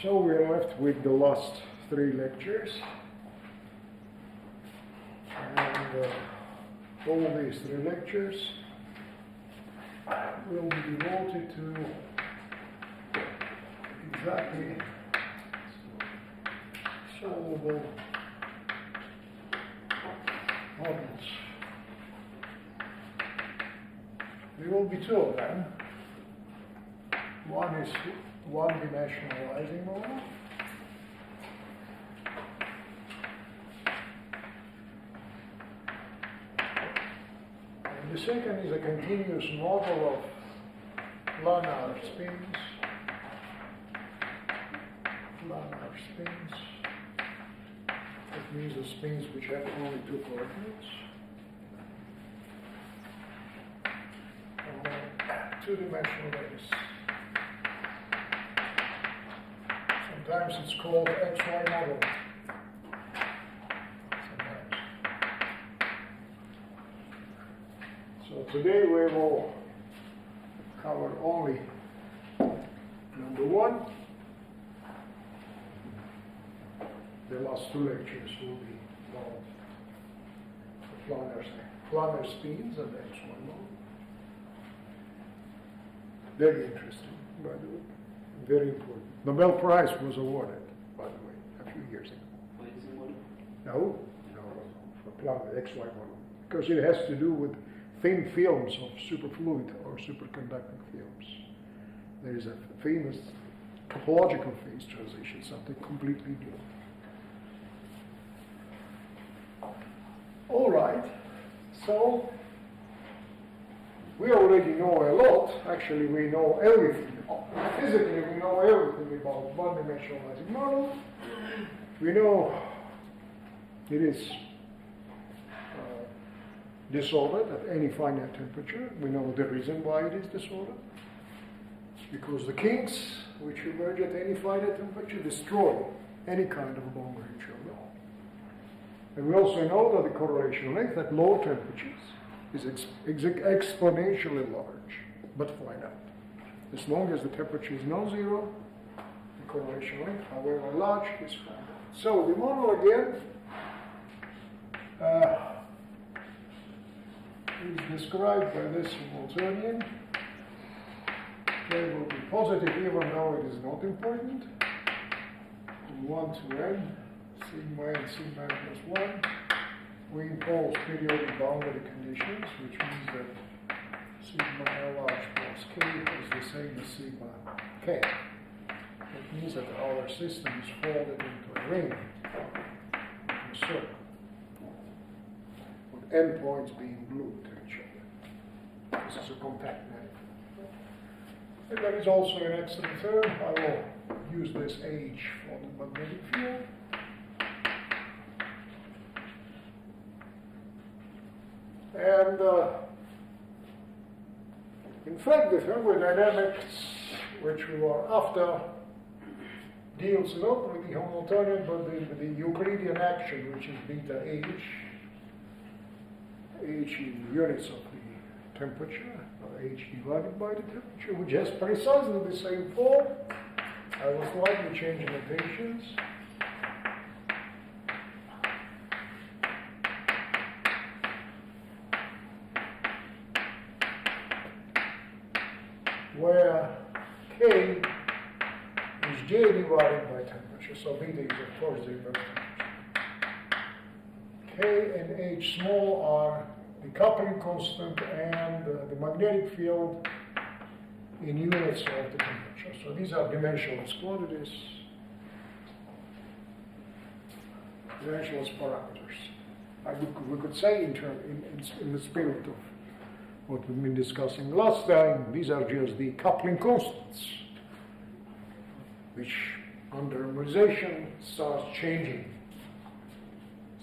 So we're left with the last 3 lectures, and all these 3 lectures will be devoted to exactly solvable models. There will be 2 of them. One is one-dimensional Ising model, and the second is a continuous model of planar spins. Planar spins. That means the spins which have only 2 coordinates. And then 2-dimensional layers. Sometimes it's called XY model. Sometimes. So today we will cover only number 1. The last 2 lectures will be about planar spins and XY model. Very interesting, by the way. Very important. Nobel Prize was awarded, by the way, a few years ago. For Ising model? No, for planar XY model. Because it has to do with thin films of superfluid or superconducting films. There is a famous topological phase transition, something completely new. All right, so we already know a lot. Actually, we know everything. Physically, we know everything about one-dimensional Ising model. We know it is disordered at any finite temperature. We know the reason why it is disordered. Because the kinks, which emerge at any finite temperature, destroy any kind of long-range model. And we also know that the correlation length at low temperatures is exponentially large, but finite. As long as the temperature is non-zero, the correlation length, however large, is finite. So the model again is described by this Hamiltonian. K will be positive even though it is not important. From 1 to n, sigma n, sigma n plus 1. We impose periodic boundary conditions, which means that sigma L large plus k is the same as sigma k. It means that our system is folded into a ring, into a circle, with endpoints being glued to each other. This is a compact manifold. And there is also an excellent term. I will use this H for the magnetic field. And in fact, the thermodynamics, which we were after, deals not with the Hamiltonian, but with the Euclidean action, which is beta H. H in units of the temperature, or H divided by the temperature, which has precisely the same form. I will slightly change notations. Where K is J divided by temperature, so beta is of course the inverse temperature. K and H small are the coupling constant and the magnetic field in units of the temperature. So these are dimensionless quantities, dimensionless parameters. We could say in the spirit of what we've been discussing last time, these are just the coupling constants, which under normalization starts changing.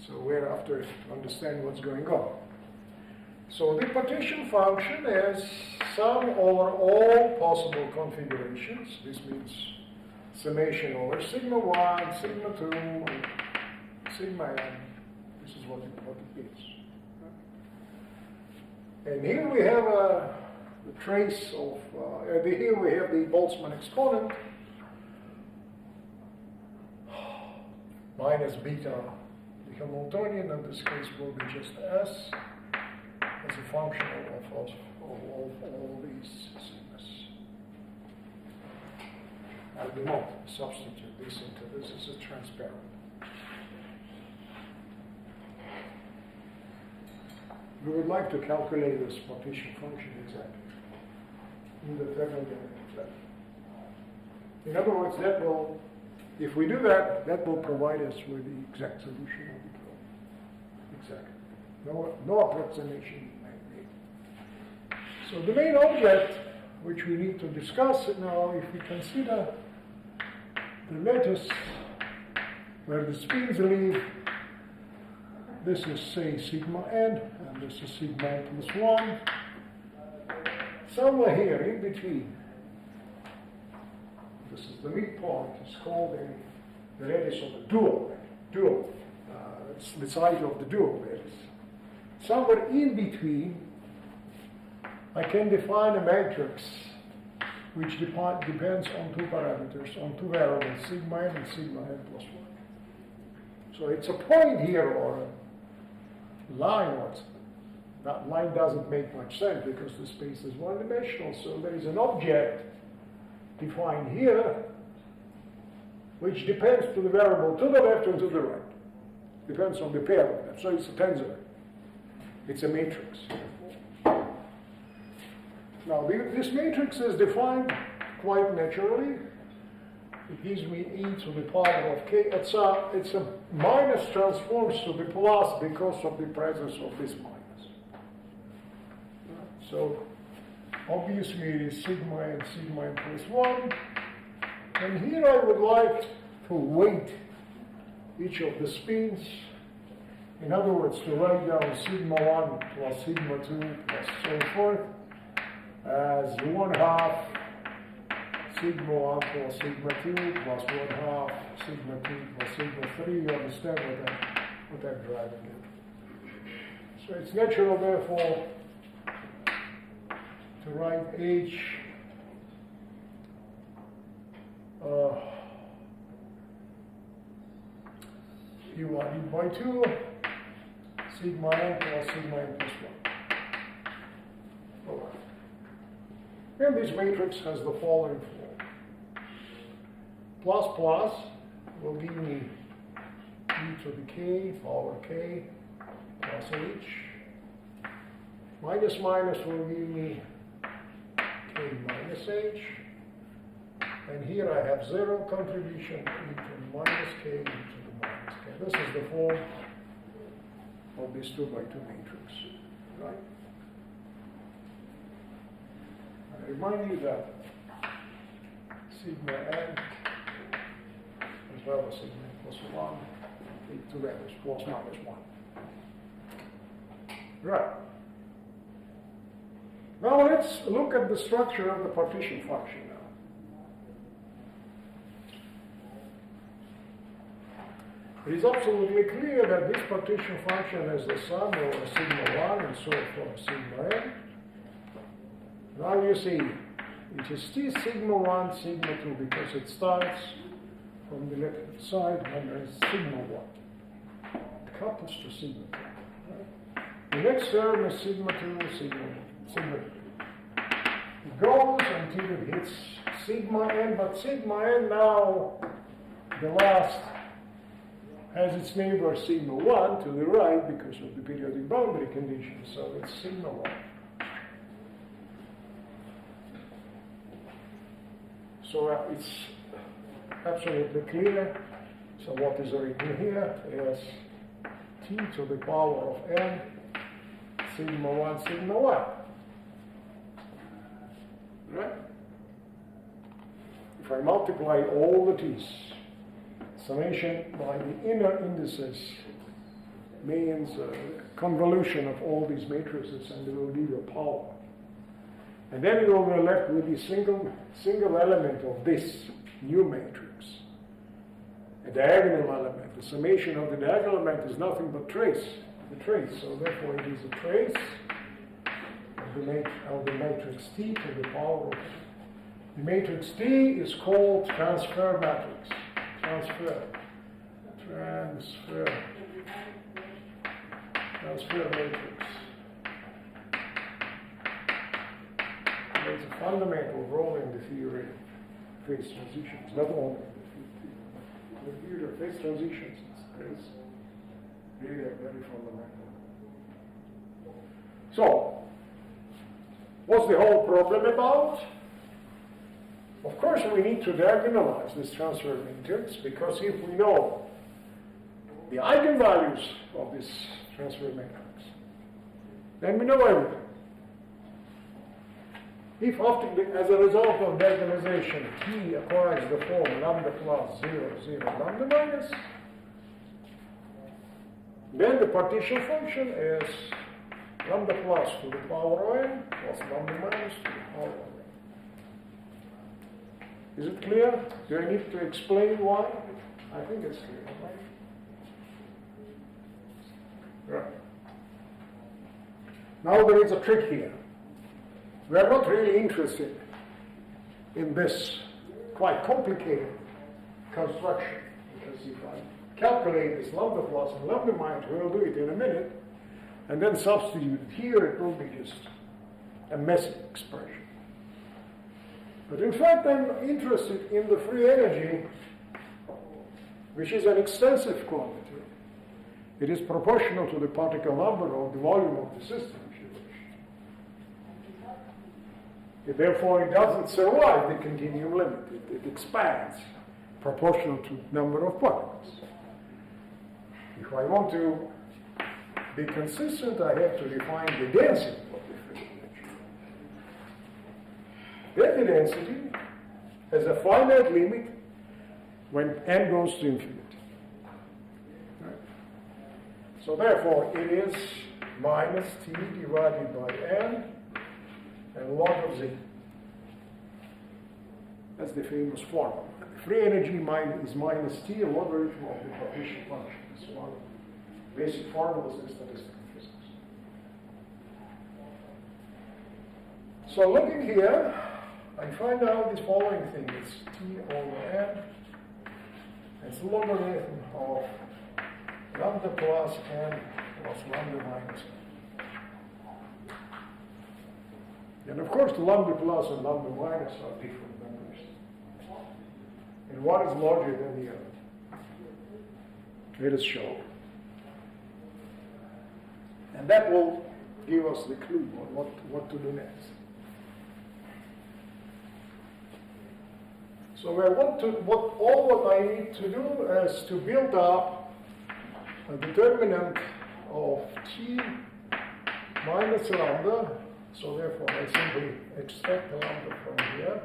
So we're after to understand what's going on. So the partition function has some or all possible configurations. This means summation over sigma 1, sigma 2, and sigma n. This is what it is. And here we have the trace of, here we have the Boltzmann exponent, minus beta, the Hamiltonian in this case will be just S as a function of all these sigmas. I will not substitute this into this as a transparent. We would like to calculate this partition function exactly. Indeterminate exactly. In other words, that will, if we do that, that will provide us with the exact solution of the problem. Exactly. No approximation made. So the main object which we need to discuss now, if we consider the lattice where the spins leave, this is say sigma n, and this is sigma n plus 1. Somewhere here in between, this is the midpoint, it's called the lattice of the dual. It's the side of the dual lattice. Somewhere in between, I can define a matrix which depends on two parameters, on two variables, sigma n and sigma n plus 1. So it's a point here, or a line, that line doesn't make much sense because the space is one-dimensional, so there is an object defined here which depends to the variable to the left and to the right. Depends on the pair of them, so it's a tensor. It's a matrix. Now this matrix is defined quite naturally. It gives me e to the power of k. It's a minus transforms to the plus because of the presence of this minus. So obviously it is sigma n plus 1. And here I would like to weight each of the spins. In other words, to write down sigma 1 plus sigma 2 plus so forth as 1/2 sigma 1 plus sigma 2 plus 1/2 sigma 2 plus sigma 3. You understand what I'm driving at. So it's natural, therefore, to write H divided by 2 sigma n plus sigma n plus 1. All right. And this matrix has the following form. Plus plus will give me e to the k, power k, plus h. Minus minus will give me k minus h. And here I have 0 contribution e to the minus k, e to the minus k. This is the form of this 2 by 2 matrix, right? I remind you that sigma n as well as sigma n plus 1, the two values, plus minus 1. Right. Now let's look at the structure of the partition function now. It is absolutely clear that this partition function is the sum of sigma 1 and so forth, sigma n. Now you see, it is still sigma 1, sigma 2, because it starts from the left side and there is sigma 1. It couples to sigma 2. Right? The next term is sigma 2, sigma 3. It goes until it hits sigma n, but sigma n now, the last, has its neighbor sigma 1 to the right because of the periodic boundary condition, so it's sigma 1. So it's absolutely clear. So what is written here is t to the power of n, sigma 1, sigma 1. Right? If I multiply all the t's, summation by the inner indices means convolution of all these matrices, and it will give you a power. And then you will be left with the single element of this new matrix, a diagonal element. The summation of the diagonal element is nothing but trace, the trace. So therefore it is a trace of the matrix T to the power of. The matrix T is called transfer matrix. Transfer. transfer matrix. It's a fundamental role in the theory of phase transitions, not only the theory of phase transitions is really very fundamental. So, what's the whole problem about? Of course, we need to diagonalize this transfer matrix, because if we know the eigenvalues of this transfer matrix, then we know everything. If as a result of diagonalization, T acquires the form lambda plus 0, 0, lambda minus, then the partition function is lambda plus to the power of n plus lambda minus to the power of n. Is it clear? Do I need to explain why? I think it's clear, right? Right. Now there is a trick here. We are not really interested in this quite complicated construction, because if I calculate this lambda plus and lambda minus, we'll do it in a minute, and then substitute it here, it will be just a messy expression. But in fact, I'm interested in the free energy, which is an extensive quantity. It is proportional to the particle number or the volume of the system, if you wish. Therefore, it doesn't survive the continuum limit. It expands proportional to number of particles. If I want to be consistent, I have to define the density of the free energy. Then the density has a finite limit when n goes to infinity. Right? So therefore, it is minus t divided by n and log of z. That's the famous formula. Free energy is minus t, a logarithm of the partition function. It's one of the basic formulas in statistical physics. So looking here, I find out this following thing. It's t over n. It's the logarithm of lambda plus n plus lambda minus n. And of course, the lambda plus and lambda minus are different numbers. And one is larger than the other. Let us show. And that will give us the clue on what to do next. So what I need to do is to build up a determinant of t minus lambda. So therefore, I simply extract the lambda from here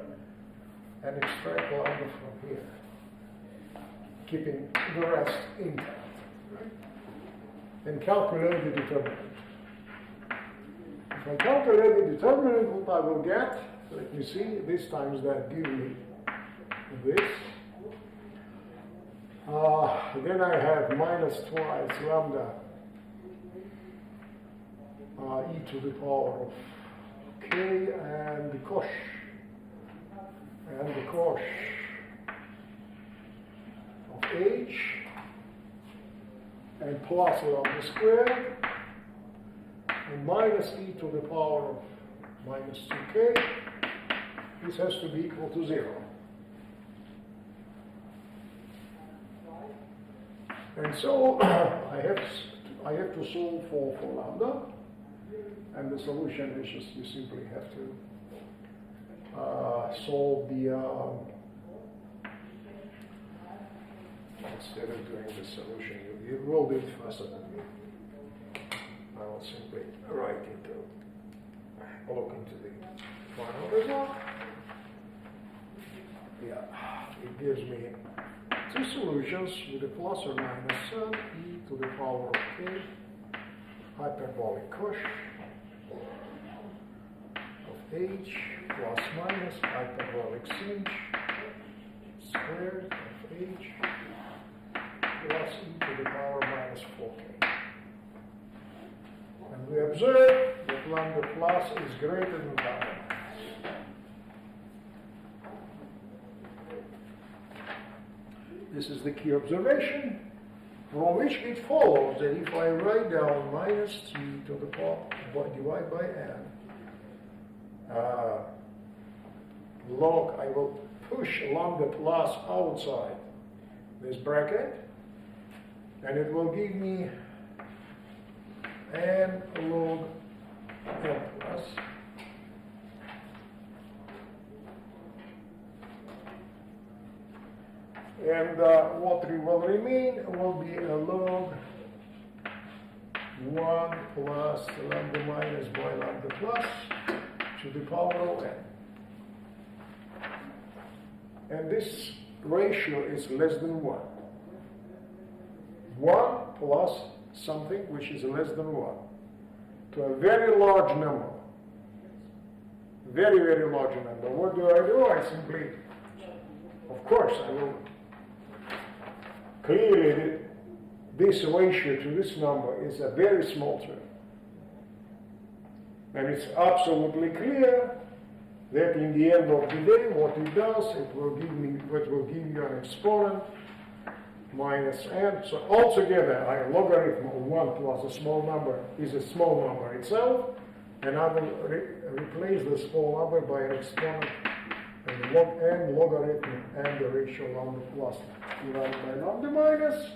and extract the lambda from here, keeping the rest intact. Right? Then calculate the determinant. If I calculate the determinant, what I will get, let me see, this times that gives me this. Then I have minus twice lambda e to the power of k and the cosh of h and plus lambda squared and minus e to the power of minus 2k. This has to be equal to 0. And so I have to solve for lambda, and the solution is just you simply have to solve the instead of doing the solution, you will do it faster than me. I will simply write look into the final result. Yeah, it gives me two solutions with a plus or minus e to the power of k hyperbolic cosh of h plus minus hyperbolic sinh squared of h plus e to the power minus 4k. And we observe that lambda plus is greater than lambda. This is the key observation. from which it follows that if I write down minus 3 to the power divided by n, log, I will push lambda plus outside this bracket, and it will give me n log n plus and what will remain will be a log 1 plus lambda minus by lambda plus to the power of n. And this ratio is less than 1. 1 plus something which is less than 1 to a very large number. Very, very large number. What do? I simply, of course, I will clearly this ratio to this number is a very small term. And it's absolutely clear that in the end of the day, what it does, it will give you an exponent minus n. So altogether, a logarithm of 1 plus a small number is a small number itself, and I will replace the small number by an exponent and log n logarithm and the ratio lambda plus divided by lambda minus.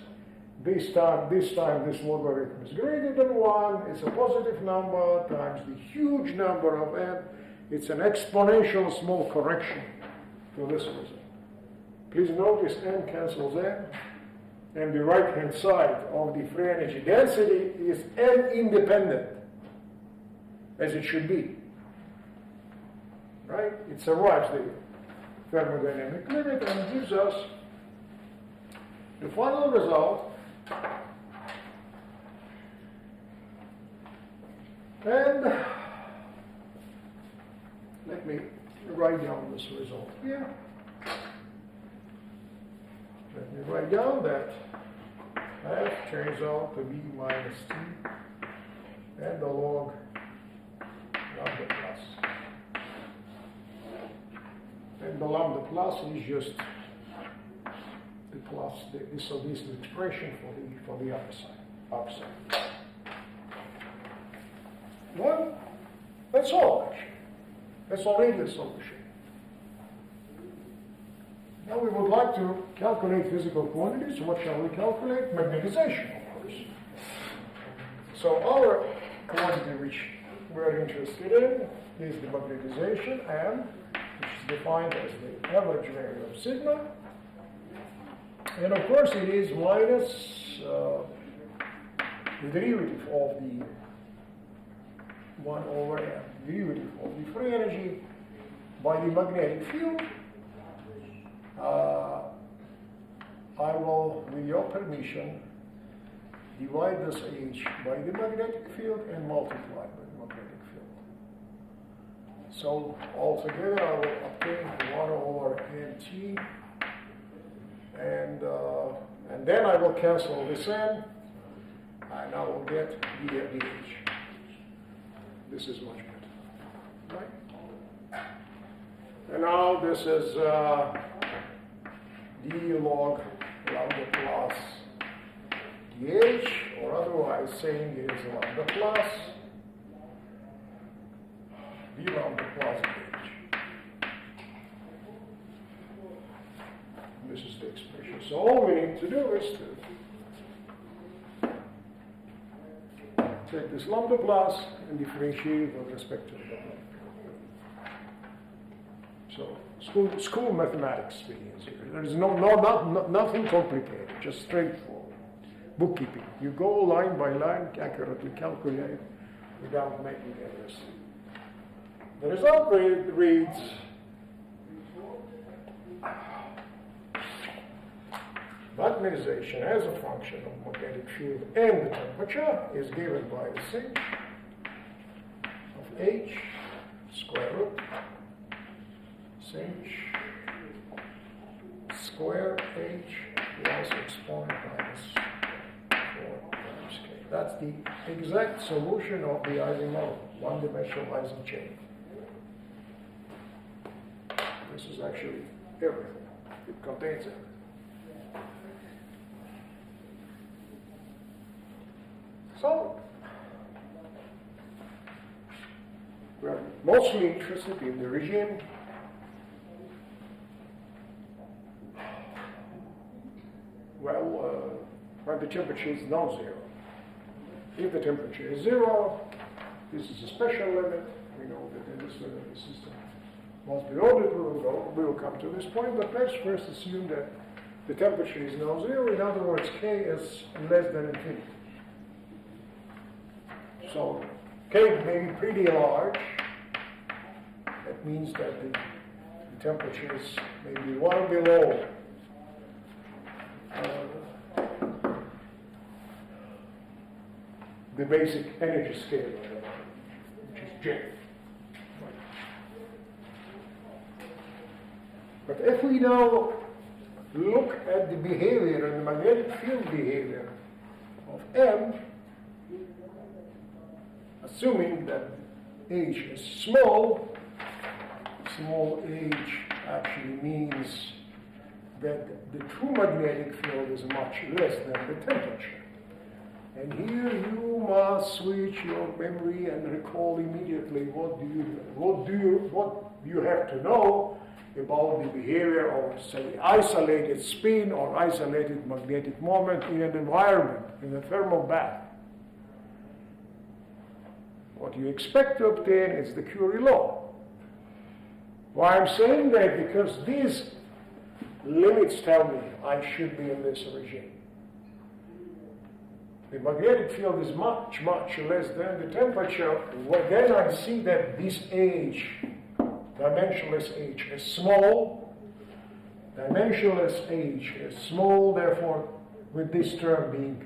This time this logarithm is greater than 1. It's a positive number times the huge number of n. It's an exponential small correction to this result. Please notice n cancels n, and the right-hand side of the free energy density is n independent, as it should be. Right? It survives the thermodynamic limit and gives us the final result. And let me write down this result here. Let me write down that f turns out to be minus t and the log lambda plus. And the lambda plus is just the plus, so this is the expression for the upper side. Well, that's all actually. That's already the solution. Now we would like to calculate physical quantities. What shall we calculate? Magnetization, of course. So our quantity which we're interested in is the magnetization, M, which is defined as the average value of sigma. And of course it is minus the derivative of the 1 over m, derivative of the free energy by the magnetic field. I will, with your permission, divide this h by the magnetic field and multiply by the magnetic field. So altogether I will obtain 1 over nt, and then I will cancel this n, and I will get dh. This is much better, right? And now this is d log lambda plus dh, or otherwise saying it is lambda plus d lambda plus dh. This is the expression. So all we need to do is to take this lambda plus and differentiate with respect to the lambda. So school mathematics begins here. There is nothing complicated, just straightforward. Bookkeeping. You go line by line, accurately calculate without making errors. The result reads magnetization as a function of magnetic field and the temperature is given by the sinh of h square root sinh square h plus exponent minus 4 times k. That's the exact solution of the Ising model, one-dimensional Ising chain. This is actually everything. It contains everything. So, we're mostly interested in the regime when the temperature is non-zero. If the temperature is zero, this is a special limit. We know that in this limit the system must be ordered. We will come to this point, but let's first assume that the temperature is non-zero. In other words, K is less than infinity. So K may be pretty large. That means that the temperatures may be well below the basic energy scale, which is J. But if we now look at the behavior and the magnetic field behavior of M, assuming that H is small h actually means that the true magnetic field is much less than the temperature. And here you must switch your memory and recall immediately what you have to know about the behavior of, say, isolated spin or isolated magnetic moment in an environment, in a thermal bath. What you expect to obtain is the Curie law. Why I'm saying that? Because these limits tell me I should be in this regime. The magnetic field is much, much less than the temperature. Well, then I see that this H, dimensionless H, is small. Dimensionless H is small, therefore, with this term being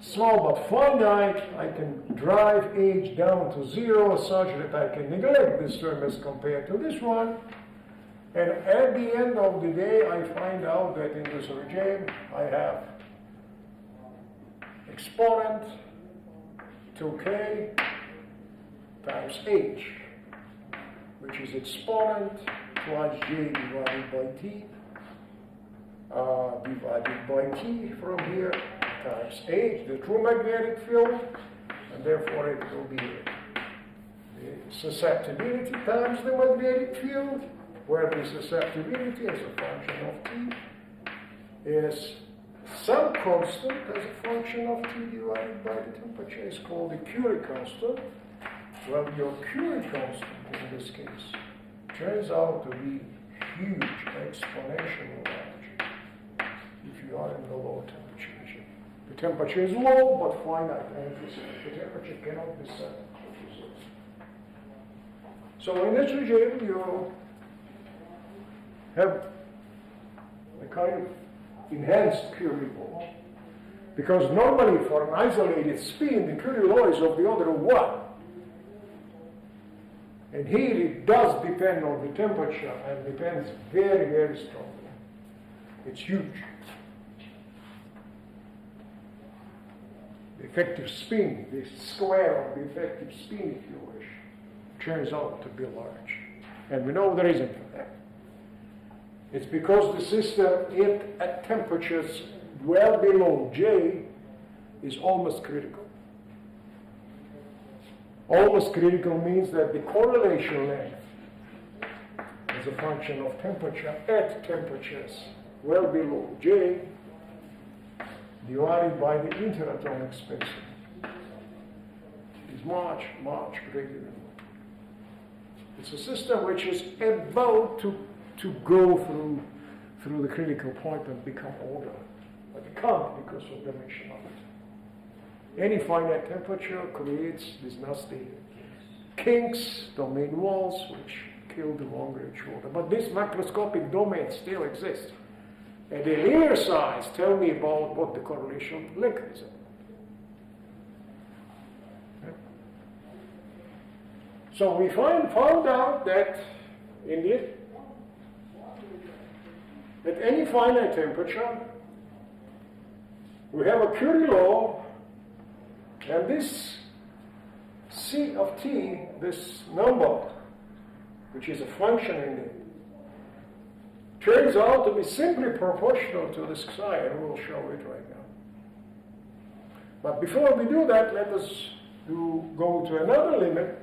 small but finite, I can drive H down to zero such that I can neglect this term as compared to this one. And at the end of the day, I find out that in this regime, I have exponent 2k times H, which is exponent twice J divided by T, divided by T from here, times H, the true magnetic field, and therefore it will be the susceptibility times the magnetic field, where the susceptibility as a function of T is some constant as a function of T divided by the temperature is called the Curie constant. Well, your Curie constant in this case turns out to be huge, exponentially large, if you are in the low temperature regime. The temperature is low, but finite. The temperature cannot be set. So in this regime, you have a kind of enhanced Curie law, because normally for an isolated spin, the Curie law is of the order of 1. And here it does depend on the temperature, and depends very, very strongly. It's huge. The effective spin, the square of the effective spin, if you wish, turns out to be large. And we know the reason for that. It's because the system at temperatures well below J is almost critical. Almost critical means that the correlation length as a function of temperature at temperatures well below J divided by the interatomic spacing is much, much greater than 1. It's a system which is about to go through the critical point and become older, but it can't because of dimensionality. Any finite temperature creates these nasty kinks, domain walls, which kill the longer and shorter. But this macroscopic domain still exists. And the linear size tell me about what the correlation link is. So we found out that indeed at any finite temperature we have a Curie law, and this C of T, this number, which is a function in it, turns out to be simply proportional to this psi, and we'll show it right now. But before we do that, let us go to another limit.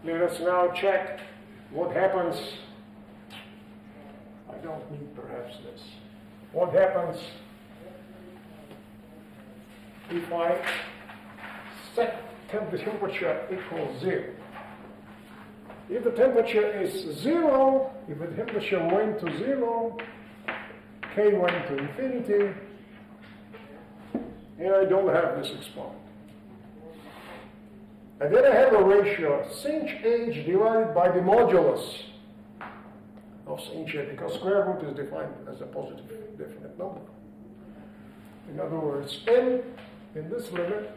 Let us now check what happens. I don't need perhaps this. What happens if I set the temperature equals 0? If the temperature is 0, if the temperature went to 0, K went to infinity, and I don't have this exponent. And then I have a ratio sinh h divided by the modulus of sinh h, because square root is defined as a positive definite number. In other words, m in this limit,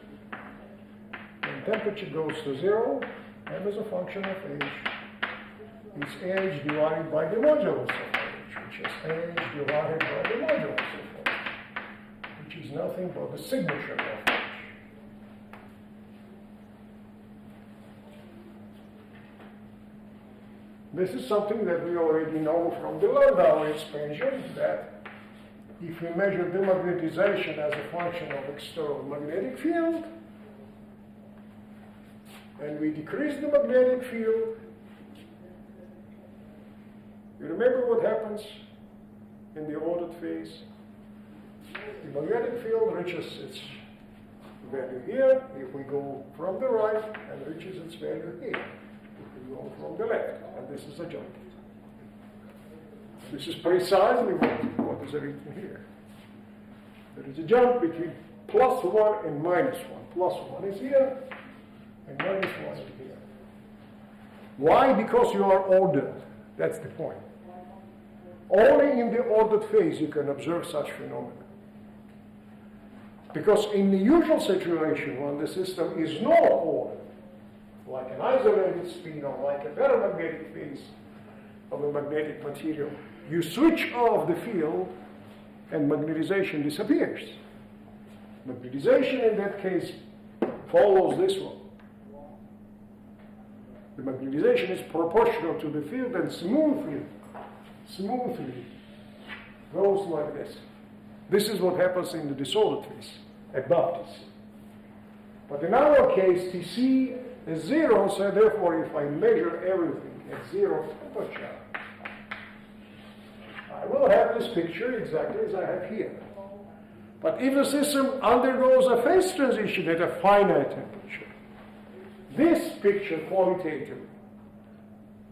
when temperature goes to 0, m is a function of h, is h divided by the modulus of h, which is h divided by the modulus of h, which is nothing but the signature of h. This is something that we already know from the Landau expansion, that if we measure demagnetization as a function of external magnetic field, and we decrease the magnetic field, you remember what happens in the ordered phase? The magnetic field reaches its value here if we go from the right, and reaches its value here if we go from the left. And this is a jump. This is precisely what is written here. There is a jump between +1 and -1. +1 is here, and -1 is here. Why? Because you are ordered. That's the point. Only in the ordered phase you can observe such phenomena. Because in the usual situation, when the system is not ordered, like an isolated spin or like a paramagnetic phase of a magnetic material, you switch off the field and magnetization disappears. Magnetization in that case follows this one. The magnetization is proportional to the field and smoothly goes like this. This is what happens in the disordered phase, above TC. But in our case, TC is 0, so therefore if I measure everything at 0 temperature, I will have this picture exactly as I have here. But if the system undergoes a phase transition at a finite temperature, this picture qualitatively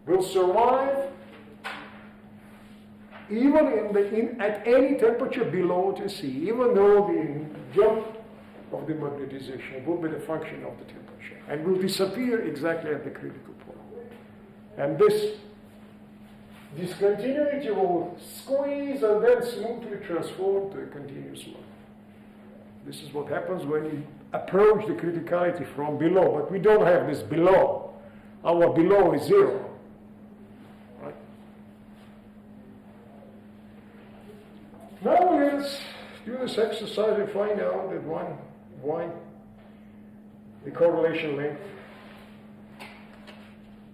will survive even at any temperature below TC, even though the jump of the magnetization will be the function of the temperature and will disappear exactly at the critical point. And this discontinuity will squeeze and then smoothly transform to a continuous line. This is what happens when you approach the criticality from below, but we don't have this below. Our below is 0. Right? Now let's do this exercise and find out that why the correlation length,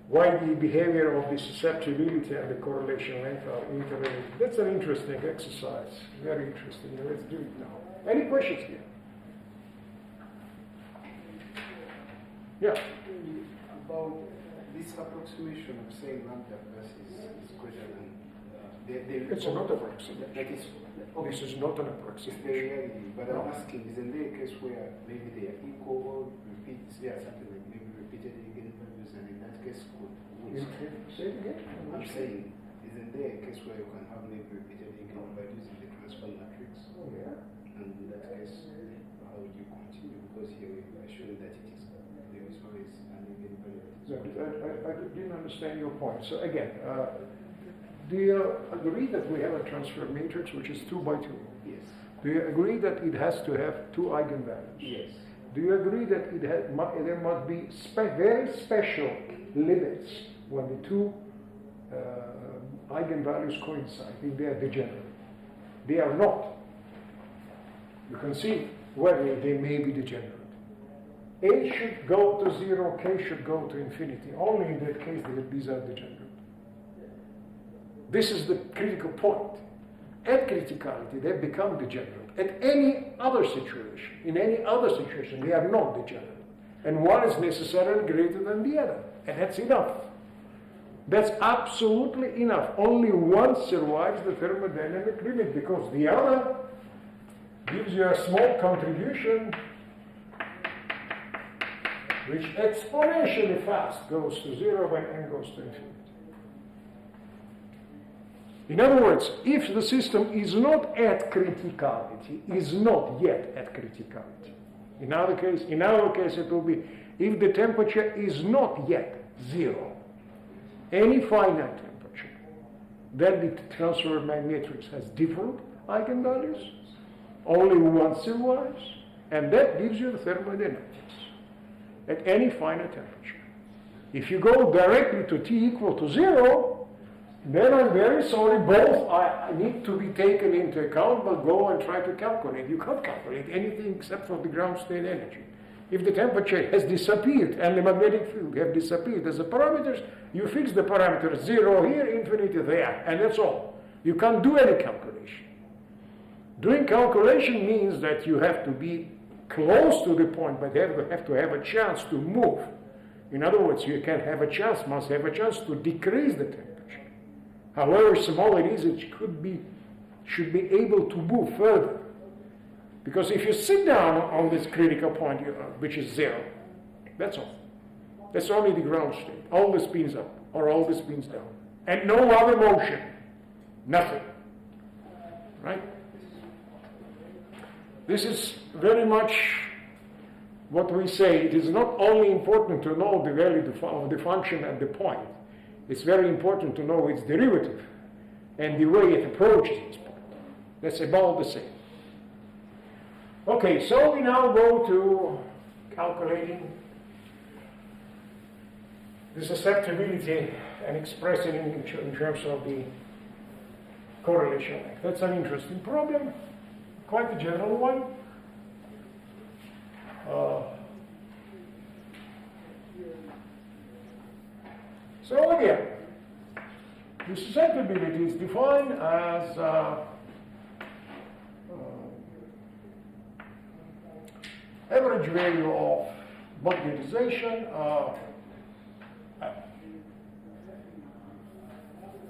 why the behavior of the susceptibility and the correlation length are interrelated. That's an interesting exercise, very interesting. Let's do it now. Any questions here? Yeah. About this approximation of saying lambda plus is greater than it's not approximation. Like it's, okay. This is not an it's the approximation. reality. But No. I'm asking, isn't there a case where maybe they are equal or repeat? Yeah, something like maybe repeated eigenvalues, and in that case could lose. Say it again. I'm saying, isn't there a case where you can have maybe repeated eigenvalues in the transfer matrix? Oh, yeah. And in that case, how would you continue? Because here we are showing that it is there is always an eigenvalue. No, I didn't understand your point. So again, do you agree that we have a transfer matrix which is 2 by 2? Yes. Do you agree that it has to have 2 eigenvalues? Yes. Do you agree that there must be very special limits when the 2 eigenvalues coincide, if they are degenerate? They are not. You can see whether they may be degenerate. A should go to 0, K should go to infinity. Only in that case that these are degenerate. This is the critical point. at criticality, they become degenerate. At any other situation, in any other situation, they are not degenerate. And one is necessarily greater than the other. And that's enough. That's absolutely enough. Only one survives the thermodynamic limit because the other gives you a small contribution which exponentially fast goes to zero when n goes to infinity. In other words, if the system is not at criticality, is not yet at criticality. In our case it will be if the temperature is not yet zero, any finite temperature, then the transfer matrix has different eigenvalues, only one survives, and that gives you the thermodynamics at any finite temperature. If you go directly to T equal to zero, then I'm very sorry, both I need to be taken into account, but go and try to calculate. You can't calculate anything except for the ground state energy. If the temperature has disappeared and the magnetic field have disappeared as the parameters, you fix the parameters 0 here, infinity there, and that's all. You can't do any calculation. Doing calculation means that you have to be close to the point, but you have to have a chance to move. In other words, you can have a chance, must have a chance to decrease the temperature. However small it is, it should be able to move further. Because if you sit down on this critical point, which is 0, that's all. That's only the ground state. All the spins up, or all the spins down. And no other motion. Nothing. Right? This is very much what we say. It is not only important to know the value of the function at the point. It's very important to know its derivative and the way it approaches this point. That's about the same. Okay, so we now go to calculating the susceptibility and expressing it in terms of the correlation length. That's an interesting problem, quite a general one. So again, the susceptibility is defined as average value of magnetization.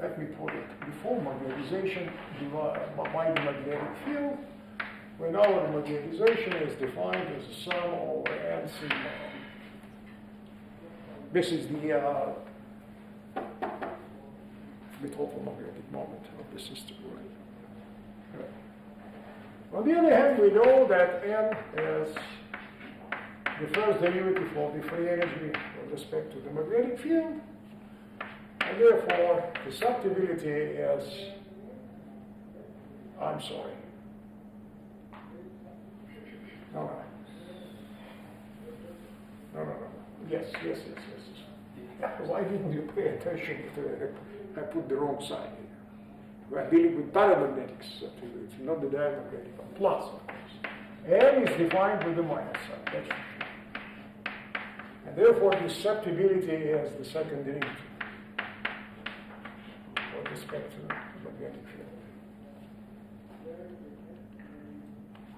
Let me put it before magnetization divided by the magnetic field, when our magnetization is defined as a sum over n sigma. This is the total magnetic moment of the system. Right? On the other hand, we know that n is the first derivative of the free energy with respect to the magnetic field, and therefore susceptibility is, I'm sorry, no, yes. Why didn't you pay attention to it? I put the wrong sign here. We are dealing with paramagnetic susceptibility, not the diamagnetic, but plus, of course. N is defined with the minus sign, that's for sure. And therefore, the susceptibility is the second derivative with respect to the magnetic field.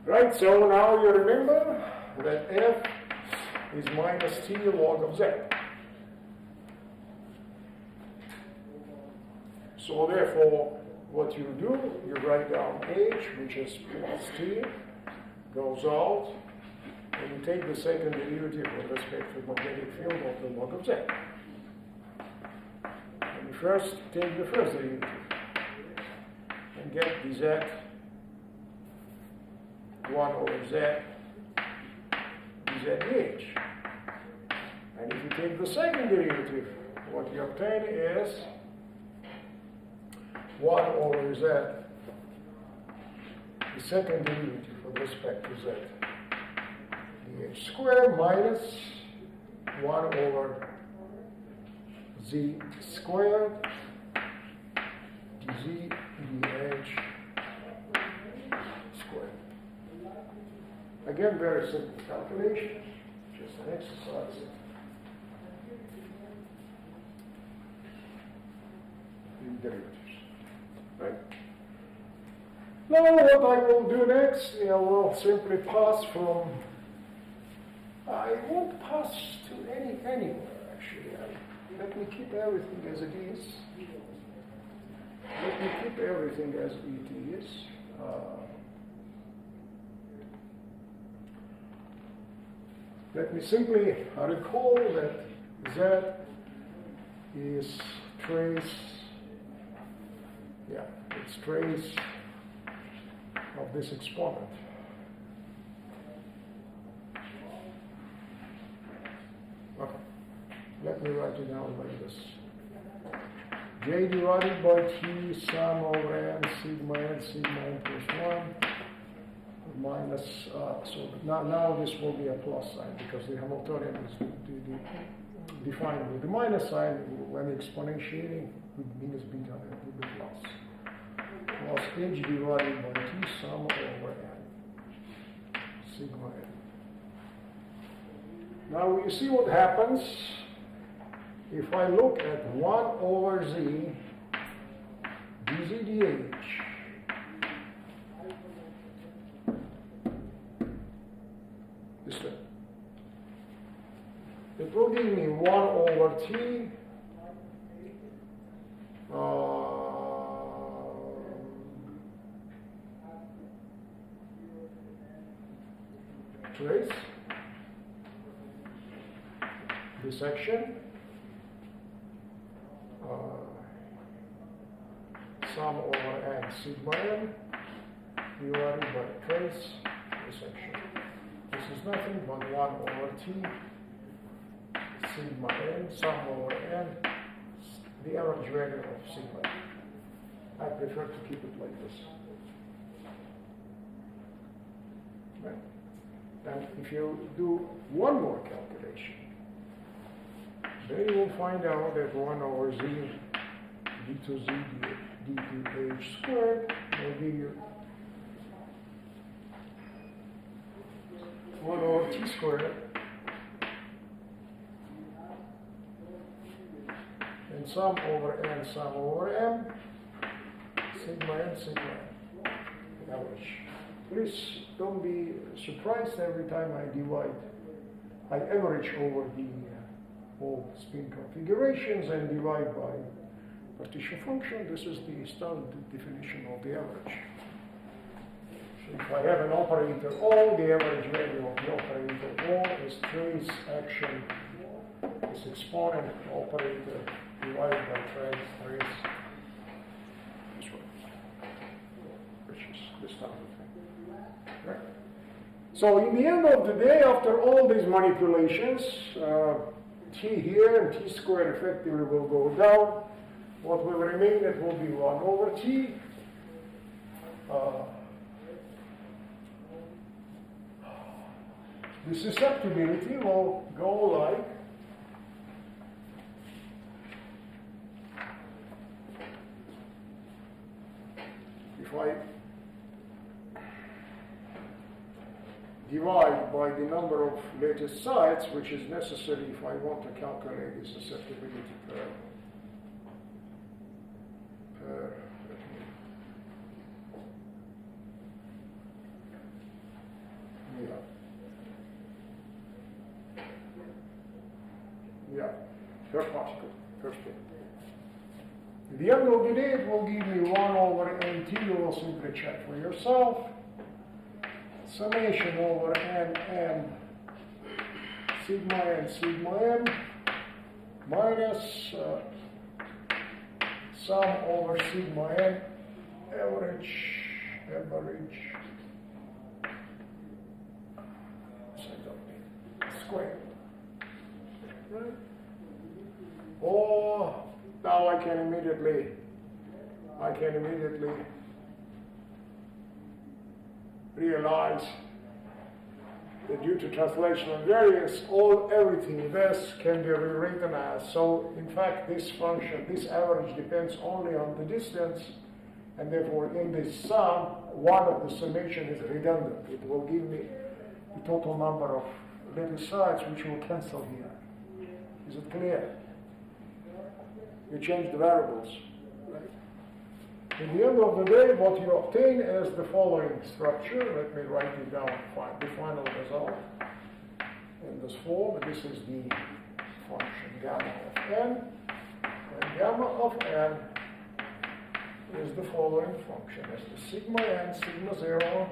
Right, so now you remember that F is minus T log of Z. So therefore, what you do, you write down H, which is plus T, goes out, and you take the second derivative with respect to the magnetic field of the log of Z. And you first take the first derivative and get dz 1 over z dz dh. And if you take the second derivative, what you obtain is 1 over z, the second derivative with respect to z, dh squared minus 1 over z squared dz dh squared. Again, very simple calculation, just an exercise. In derivatives, right? Now what I will do next, I will simply pass from, I won't pass to anywhere actually. Let me keep everything as it is. Let me keep everything as it is. Let me simply recall that Z is trace, it's trace of this exponent. Okay, let me write it down like this. J divided by T sum over n sigma n plus 1 minus, so now this will be a plus sign because the Hamiltonian is defined with the minus sign. When exponentiating with minus beta, it will be plus. Plus h divided by T sum over n sigma n. Now you see what happens if I look at 1 over z dz dh. This way. It will give me 1 over t trace this section sum over n sigma n divided by trace this section. This is nothing but 1 over t sigma n sum over n, the average value of sigma n. I prefer to keep it like this. Right. And if you do one more calculation, then you will find out that 1 over z d to z d2h squared will give you 1 over t squared and sum over m sigma n sigma n average. Please don't be surprised every time I divide. I average over the all spin configurations and divide by partition function. This is the standard definition of the average. So if I have an operator O, the average value of the operator O is trace action, this exponent operator divided by trace, this one, which is the standard thing. Right? So in the end of the day, after all these manipulations, t here and t squared effectively will go down. What will remain, it will be 1 over t. The susceptibility will go like if I divide by the number of lattice sites, which is necessary if I want to calculate the susceptibility per per particle, per spin. At the end of the day, it will give me 1 over nt. You will simply check for yourself. Summation over n sigma m minus sum over sigma n average squared. Right? Or now I can immediately realize that due to translational variance, everything this can be rewritten as. So in fact, this function, this average depends only on the distance, and therefore in this sum, one of the summation is redundant. It will give me the total number of little sides, which will cancel here. Is it clear? You change the variables, right? in the end of the day, what you obtain is the following structure. Let me write it down, the final result in this form. This is the function gamma of n, and gamma of n is the following function. It's the sigma n, sigma 0.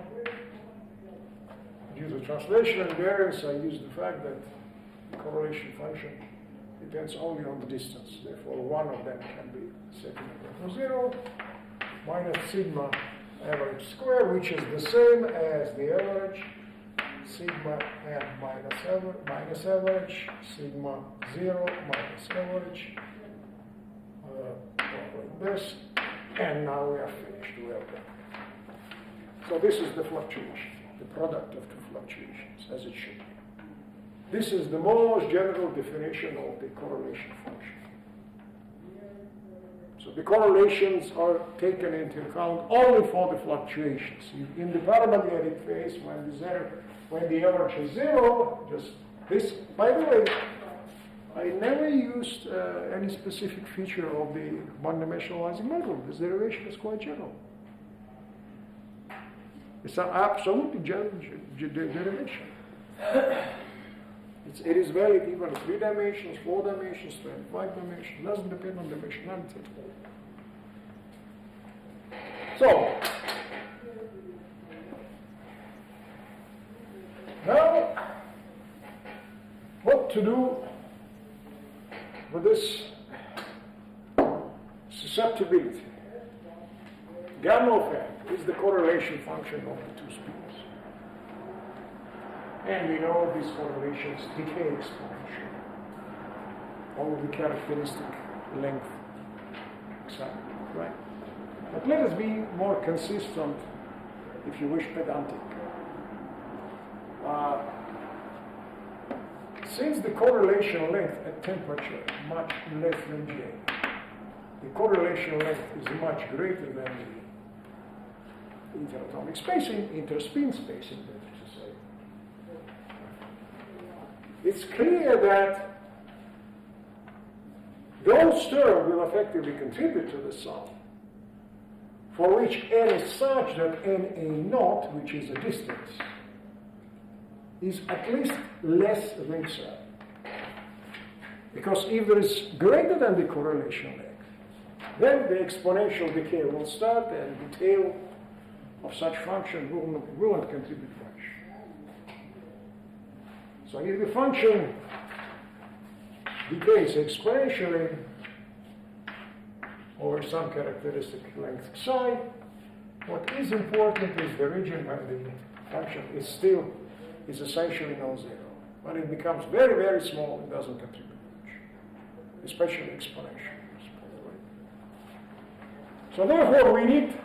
Due to translation and variance, I use the fact that the correlation function depends only on the distance. Therefore, one of them can be set equal to 0, minus sigma average square, which is the same as the average, sigma n minus average, sigma 0 minus average, like this, and now we are finished. We are done. So this is the fluctuation, the product of two fluctuations, as it should be. This is the most general definition of the correlation function. So the correlations are taken into account only for the fluctuations. In the paramagnetic phase, when the average is 0, just this. By the way, I never used any specific feature of the one-dimensional Ising model. This derivation is quite general. It's an absolutely general derivation. It is valid even in 3 dimensions, 4 dimensions, 5 dimensions. It doesn't depend on dimensionality at all. So, now, what to do with this susceptibility? Gamma of n is the correlation function of the two speeds. And we know these correlations decay exponentially over the characteristic length exactly, right? But let us be more consistent, if you wish, pedantic. Since the correlation length at temperature is much less than J, the correlation length is much greater than the interatomic spacing, interspin spacing, that is to say. It's clear that those terms will effectively contribute to the sum, for which n is such that NA0, which is a distance, is at least less than so. Because if there is greater than the correlation length, then the exponential decay will start, and the tail of such function will not contribute much. So if the function decays exponentially over some characteristic length psi, what is important is the region when the function is essentially non-zero. When it becomes very, very small, it doesn't contribute much, especially exponential. So therefore, we need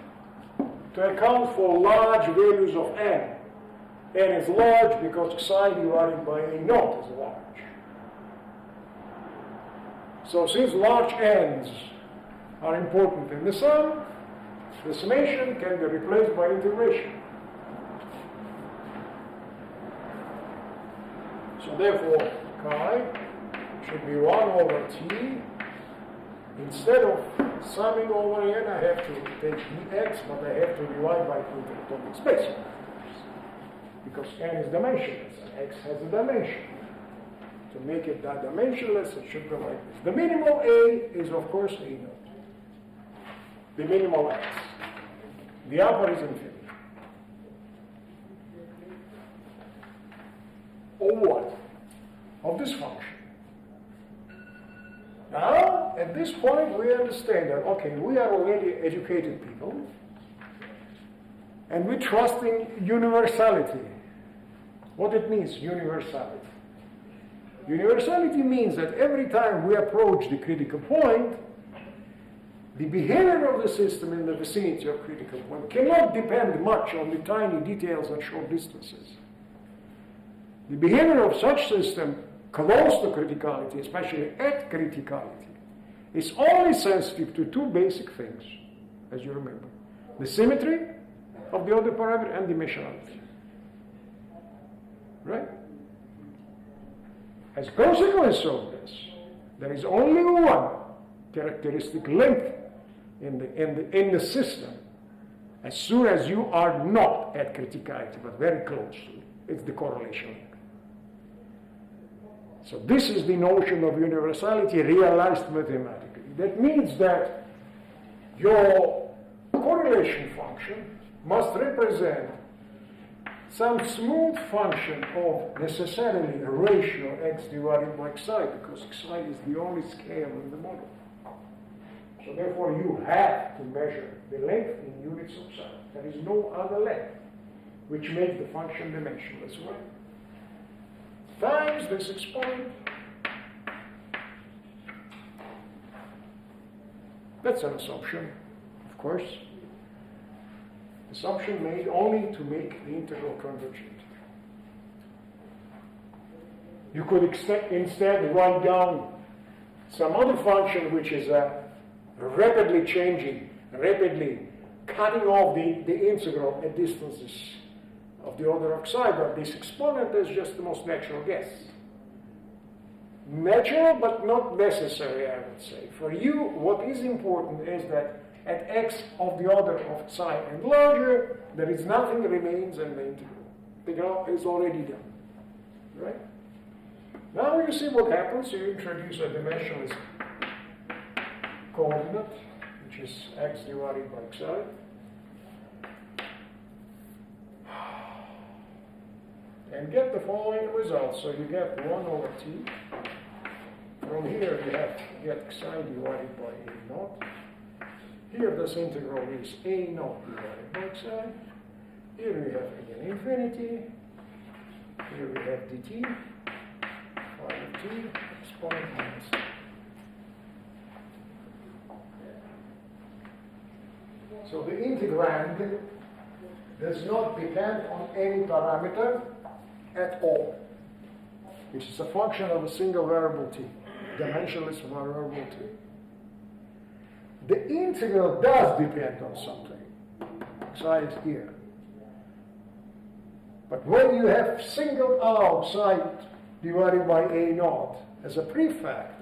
to account for large values of n. N is large because psi divided by A0 is large. So since large n's are important in the sum, the summation can be replaced by integration. So therefore, chi should be 1 over t. Instead of summing over n, I have to take dx, but I have to divide by interatomic spacing. Because n is dimensionless, and x has a dimension. To make it that dimensionless, it should go like this. The minimal A is, of course, A0. The minimal x. The upper is infinity. Or what? Of this function. Now, at this point, we understand that, okay, we are already educated people, and we trust in universality. What it means, universality? Universality means that every time we approach the critical point, the behavior of the system in the vicinity of critical point cannot depend much on the tiny details and short distances. The behavior of such system close to criticality, especially at criticality, is only sensitive to two basic things, as you remember. The symmetry of the order parameter and dimensionality. Right? As a consequence of this, there is only one characteristic length in the system, as soon as you are not at criticality, but very close to it, it's the correlation length. So this is the notion of universality realized mathematically. That means that your correlation function must represent some smooth function of necessarily a ratio x divided by xi, because xi is the only scale in the model. So therefore you have to measure the length in units of psi. There is no other length, which makes the function dimensionless, right? Times this exponent. That's an assumption, of course. Assumption made only to make the integral convergent. You could instead write down some other function which is rapidly changing, rapidly cutting off the integral at distances of the order of psi, but this exponent is just the most natural guess. Natural, but not necessary, I would say. For you, what is important is that at x of the order of psi and larger, there is nothing remains in the integral. The integral is already done, right? Now you see what happens. You introduce a dimensionless coordinate, which is x divided by xi. And get the following result. So you get 1 over t. From here you have get xi divided by a naught. Here this integral is a naught divided by xi. Here we have again infinity. Here we have dt. Phi of t exponent minus t. So the integrand does not depend on any parameter at all, which is a function of a single variable t, dimensionless variable t. The integral does depend on something, psi is here. But when you have singled out psi divided by a naught as a prefactor,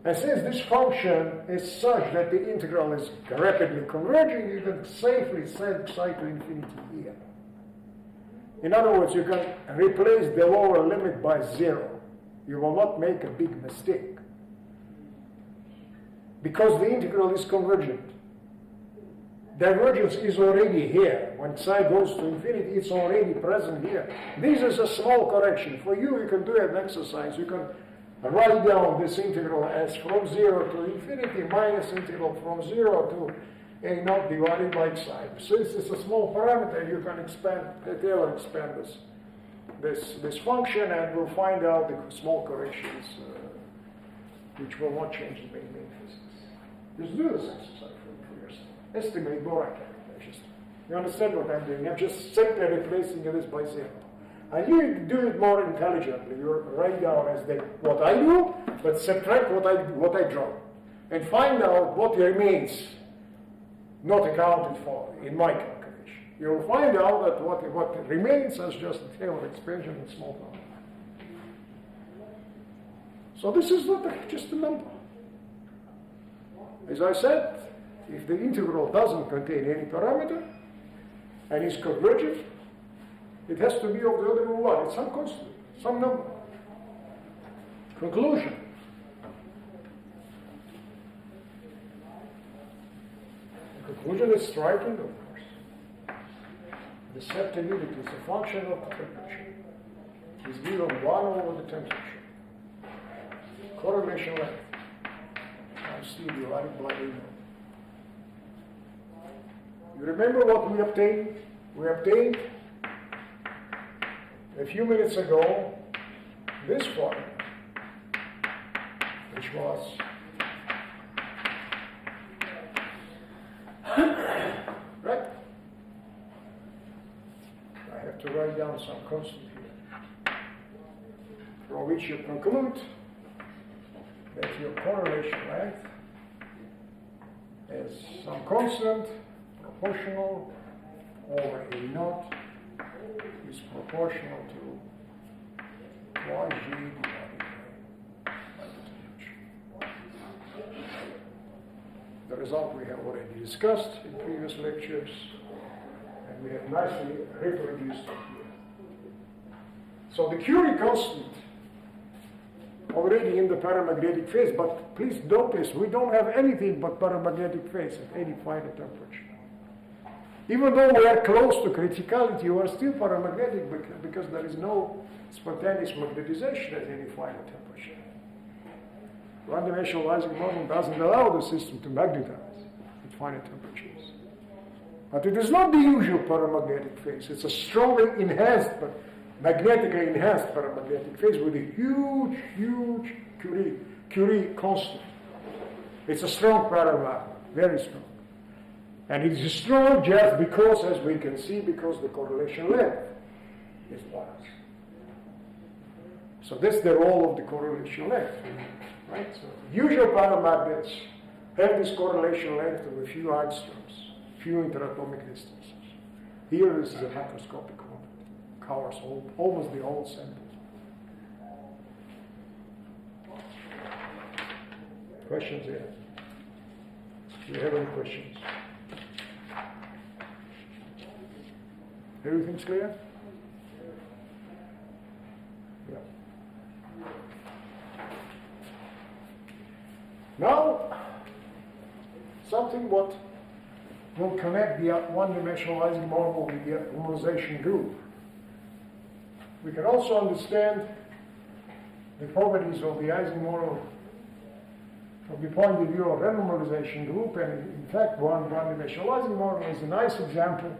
and since this function is such that the integral is rapidly converging, you can safely send psi to infinity here. In other words, you can replace the lower limit by 0. You will not make a big mistake, because the integral is convergent. Divergence is already here. When psi goes to infinity, it's already present here. This is a small correction. For you, you can do an exercise. You can write down this integral as from 0 to infinity minus integral from 0 to a naught divided by psi. Since it's a small parameter, you can expand this function, and we'll find out the small corrections which will not change the main physics. Just do this exercise for yourself. Estimate boron characteristics. You understand what I'm doing? I'm just simply replacing this by 0. And you do it more intelligently. You write down as what I do, but subtract what I draw, and find out what remains not accounted for in my calculation. You will find out that what remains is just a Taylor expansion in small number. So this is not just a number. As I said, if the integral doesn't contain any parameter and is convergent, it has to be of the order of 1. It's some constant, some number. Conclusion. The conclusion is striking, of course. The susceptibility is a function of the temperature. It is given 1 over the temperature. Correlation length times c divided by a naught. You remember what we obtained? We obtained a few minutes ago this formula, which was right? I have to write down some constant here, from which you conclude that your correlation length is some constant proportional over a naught is proportional to y g divided by the temperature. The result we have already discussed in previous lectures, and we have nicely reproduced it here. So the Curie constant already in the paramagnetic phase, but please notice we don't have anything but paramagnetic phase at any finite temperature. Even though we are close to criticality, we are still paramagnetic because there is no spontaneous magnetization at any finite temperature. One-dimensional Ising model doesn't allow the system to magnetize at finite temperatures. But it is not the usual paramagnetic phase. It's a strongly enhanced, but magnetically enhanced paramagnetic phase with a huge, huge Curie constant. It's a strong paramagnet, very strong. And it is strong just because, as we can see, because the correlation length is large. So that's the role of the correlation length, right? So usual paramagnets have this correlation length of a few angstroms, few interatomic distances. Here this is a macroscopic one. It covers almost the whole sample. Questions here? Do you have any questions? Everything's clear? Yeah. Now, something what will connect the one-dimensional Ising model with the renormalization group. We can also understand the properties of the Ising model from the point of view of renormalization group, and in fact, one-dimensional Ising model is a nice example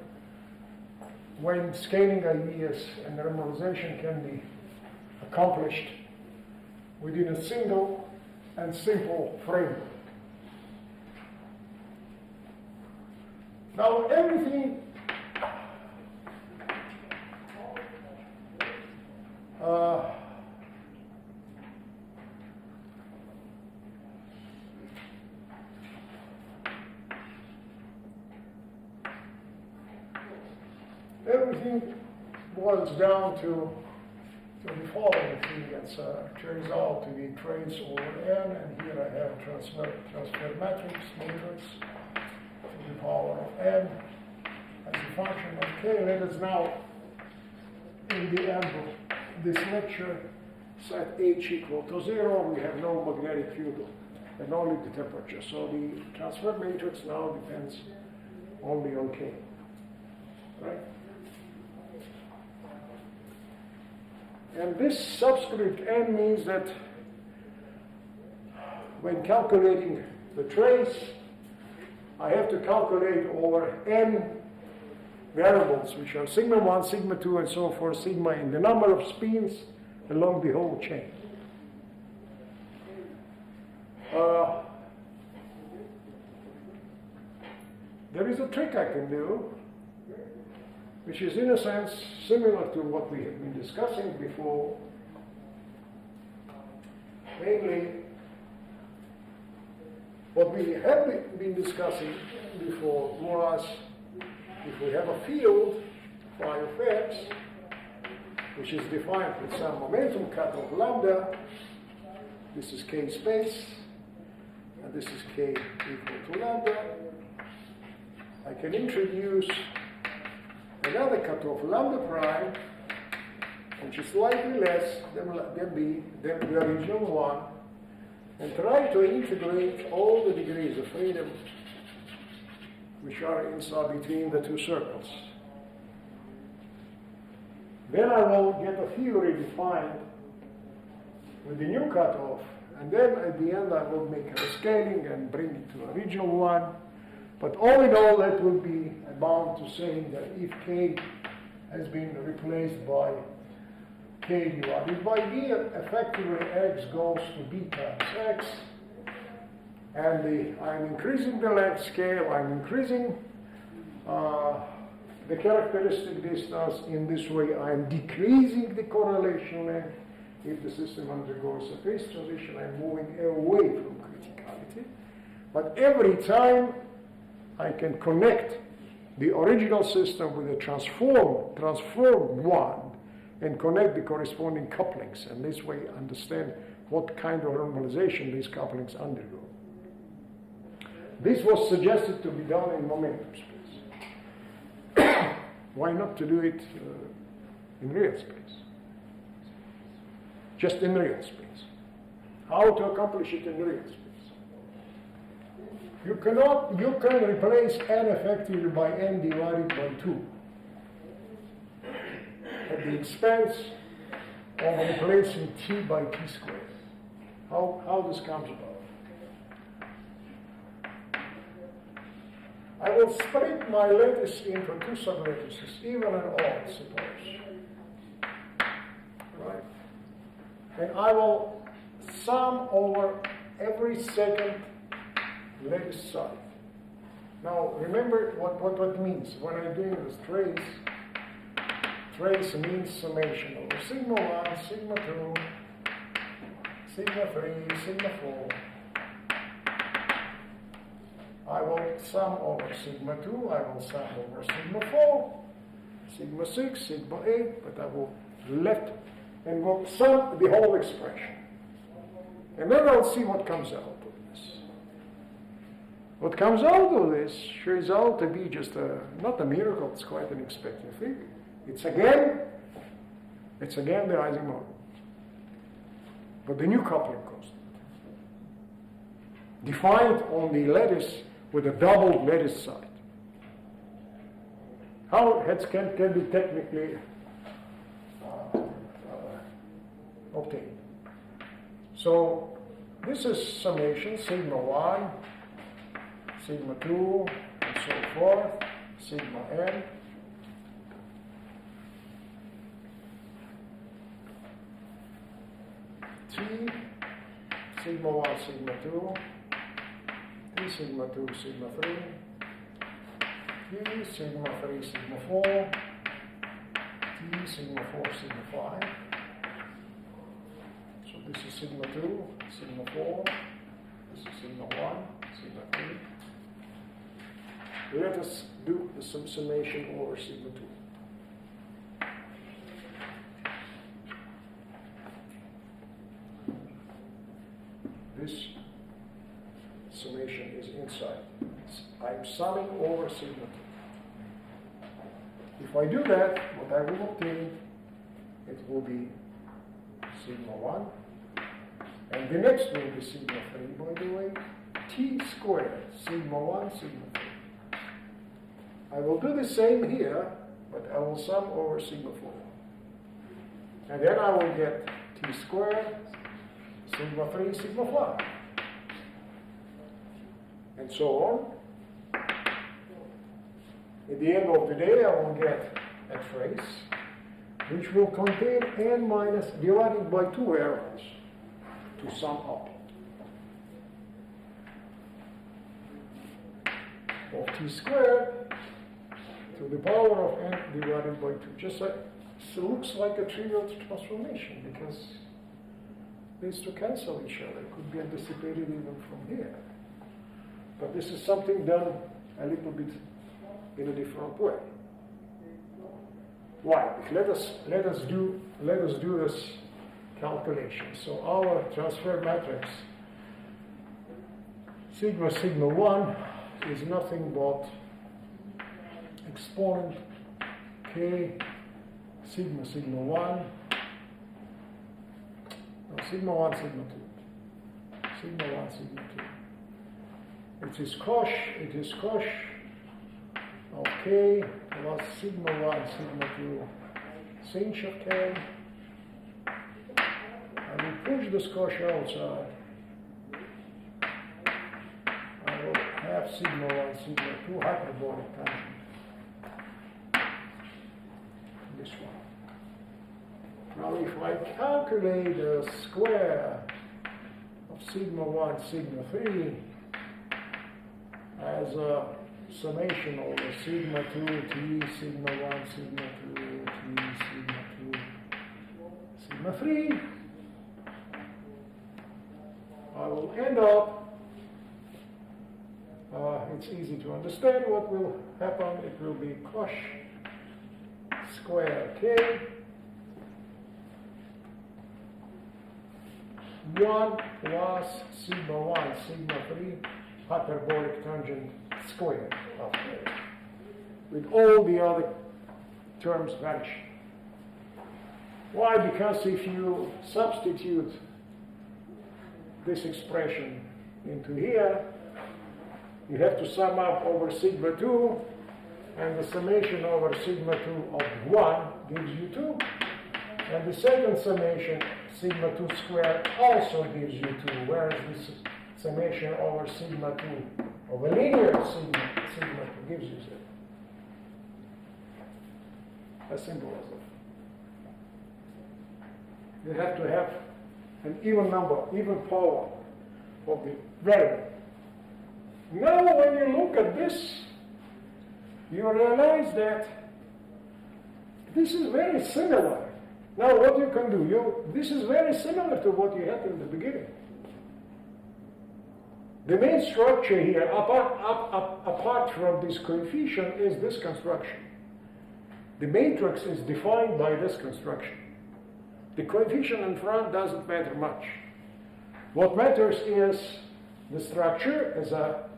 when scaling ideas and renormalization can be accomplished within a single and simple framework. Now, everything everything boils down to the following thing. It turns out to be trace over n, and here I have transfer matrix to the power of n as a function of k. Let us now, in the end of this lecture, set h equal to 0. We have no magnetic field and only the temperature. So the transfer matrix now depends only on k. Right? And this subscript n means that when calculating the trace, I have to calculate over n variables, which are sigma 1, sigma 2, and so forth, sigma in the number of spins along the whole chain. There is a trick I can do, which is in a sense similar to what we have been discussing before. Mainly, what we have been discussing before was, if we have a field, phi of x, which is defined with some momentum cutoff lambda, this is k space, and this is k equal to lambda, I can introduce another cutoff lambda prime, which is slightly less than the original one, and try to integrate all the degrees of freedom which are inside between the two circles. Then I will get a theory defined with the new cutoff, and then at the end I will make a scaling and bring it to a original one. But all in all, that will be bound to saying that if k has been replaced by k divided by b, effectively x goes to b times x, and I'm increasing the length scale, I'm increasing the characteristic distance. In this way, I'm decreasing the correlation length. If the system undergoes a phase transition, I'm moving away from criticality. But every time I can connect the original system with a transformed one and connect the corresponding couplings, and this way understand what kind of normalization these couplings undergo. This was suggested to be done in momentum space. Why not to do it in real space? Just in real space. How to accomplish it in real space? You can replace n effectively by n divided by 2 at the expense of replacing t by t squared. How this comes about? I will split my lattice into 2 sublattices, even and odd, suppose. Right? And I will sum over every second lattice side. Now, remember what it means. When I'm doing this trace means summation over sigma 1, sigma 2, sigma 3, sigma 4. I will sum over sigma 2, I will sum over sigma 4, sigma 6, sigma 8, but I will left and will sum the whole expression. And then I'll see what comes out of this. What comes out of this turns out to be just not a miracle, it's quite an expected thing. It's again the Ising model. But the new coupling constant. Defined on the lattice with a doubled lattice side. How heads can be technically obtained. So this is summation, sigma 1, sigma 2, and so forth, sigma n. T, sigma 1, sigma 2, T, sigma 2, sigma 3, T, sigma 3, sigma 4, T, sigma 4, sigma 5. So this is sigma 2, sigma 4, this is sigma 1, sigma 3. Let us do the summation over sigma 2. This summation is inside. I'm summing over sigma 2. If I do that, what I will obtain, it will be sigma 1. And the next will be sigma 3, by the way. T squared, sigma 1, sigma 3. I will do the same here, but I will sum over sigma 4. And then I will get T squared, sigma 3, sigma 5. And so on. At the end of the day, I will get a trace which will contain n minus divided by 2 errors to sum up of t squared to the power of n divided by 2. Just like, so it looks like a trivial transformation because these two cancel each other. It could be anticipated even from here. But this is something done a little bit in a different way. Why? Let us do this calculation. So our transfer matrix sigma sigma 1 is nothing but exponent k sigma sigma 1. No, sigma 1 sigma 2. Sigma 1 sigma 2. It is cosh of k plus sigma 1 sigma 2 sinh of k. I will push this cosh outside. I will have sigma 1 sigma 2 hyperbolic tangent. This one. Now if I calculate the square of sigma 1 sigma 3 as a summation over sigma 2 t sigma 1 sigma 2 t sigma 2 sigma 3, I will end up, it's easy to understand what will happen. It will be cosh square k 1 plus sigma 1 sigma 3 hyperbolic tangent squared of K, with all the other terms vanishing. Why? Because if you substitute this expression into here, you have to sum up over sigma 2, and the summation over sigma 2 of 1 gives you 2. And the second summation, sigma 2 squared, also gives you 2, whereas this summation over sigma 2 of a linear sigma 2 gives you 0. As simple as that. You have to have an even number, even power of the variable. Now when you look at this, you realize that this is very similar. Now what you can do, this is very similar to what you had in the beginning. The main structure here, apart from this coefficient, is this construction. The matrix is defined by this construction. The coefficient in front doesn't matter much. What matters is the structure as a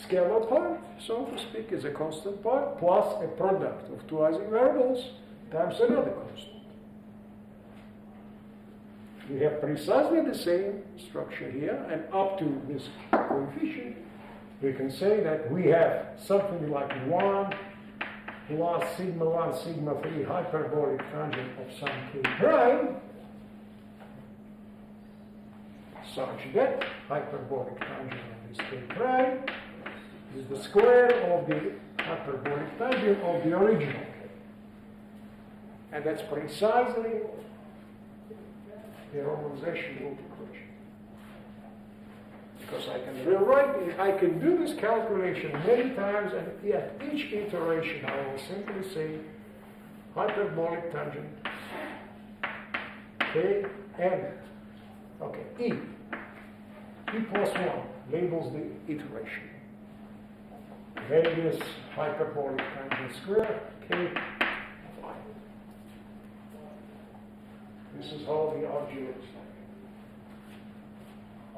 scalar part, so to speak, is a constant part, plus a product of two Ising variables times another constant. We have precisely the same structure here, and up to this coefficient, we can say that we have something like 1 plus sigma 1, sigma 3 hyperbolic tangent of some k prime, such that hyperbolic tangent of this k prime is the square of the hyperbolic tangent of the original k. And that's precisely the normalization root equation. Because I can rewrite it, I can do this calculation many times, and at each iteration I will simply say hyperbolic tangent k and E plus 1 labels the iteration. Radius hyperbolic tangent square k of I. This is how the RG looks like.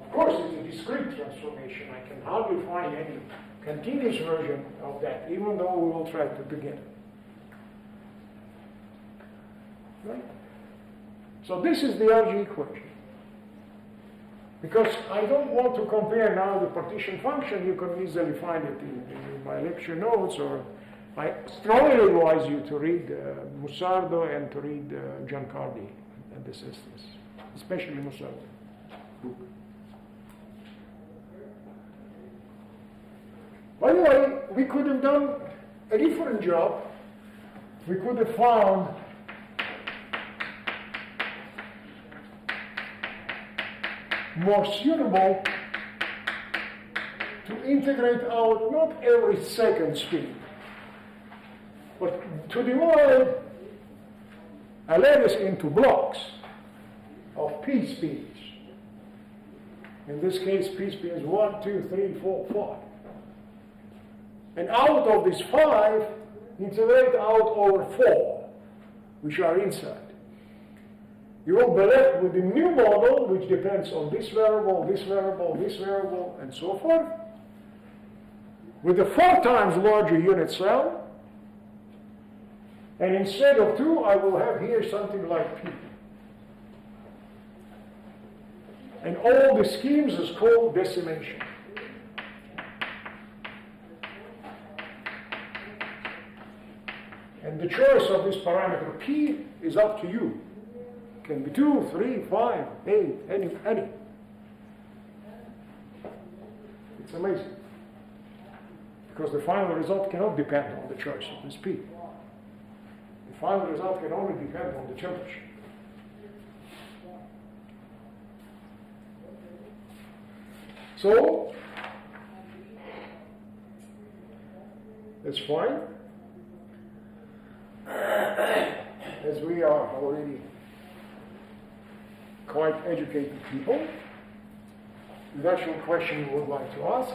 Of course, it's a discrete transformation. I can hardly find any continuous version of that, even though we will try to begin it. Right? So this is the RG equation. Because I don't want to compare now the partition function, you can easily find it in my lecture notes, or I strongly advise you to read Musardo and to read Giancardi and the Sisters, especially Musardo book. By the way, we could have done a different job. We could have found more suitable to integrate out not every second speed, but to divide a lattice into blocks of p speeds. In this case, p speed is 1, 2, 3, 4, 5. And out of these 5, integrate out over 4, which are inside. You will be left with a new model, which depends on this variable, this variable, this variable, and so forth, with a 4 times larger unit cell. And instead of 2, I will have here something like P. And all the schemes is called decimation. And the choice of this parameter P is up to you. Can be 2, 3, 5, 8, any. It's amazing. Because the final result cannot depend on the choice of this P. The final result can only depend on the temperature. So, that's fine. As we are already quite educated people, the actual question we would like to ask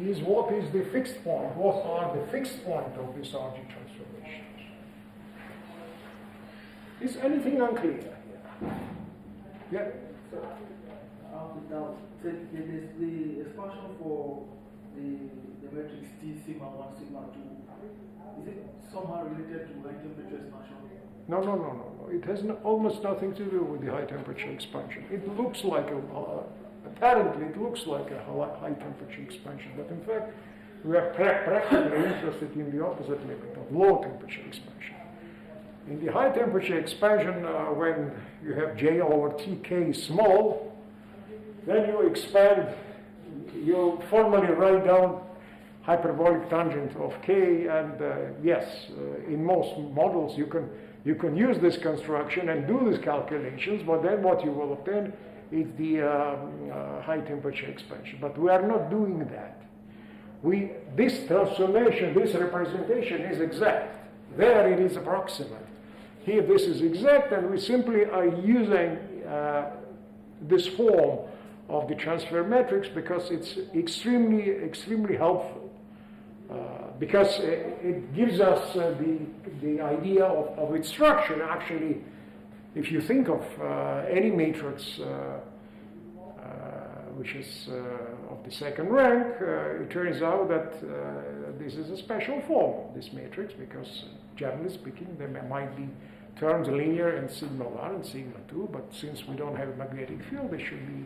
is, what is the fixed point? What are the fixed point of this RG transformation? Is anything unclear here? Yeah? without it is the expansion for the matrix T sigma 1 sigma 2. Is it somehow related to high temperature expansion? No. It has almost nothing to do with the high temperature expansion. It looks like apparently it looks like a high temperature expansion, but in fact we are practically interested in the opposite limit of low temperature expansion. In the high temperature expansion, when you have J over Tk small, then you expand, you formally write down hyperbolic tangent of K, and yes, in most models you can use this construction and do these calculations, but then what you will obtain is the high temperature expansion. But we are not doing that. This transformation, this representation is exact. There it is approximate. Here this is exact, and we simply are using this form of the transfer matrix because it's extremely helpful. Because it gives us the idea of its structure. Actually, if you think of any matrix which is of the second rank, it turns out that this is a special form of this matrix, because generally speaking there might be terms linear in sigma 1 and sigma 2, but since we don't have a magnetic field, there should be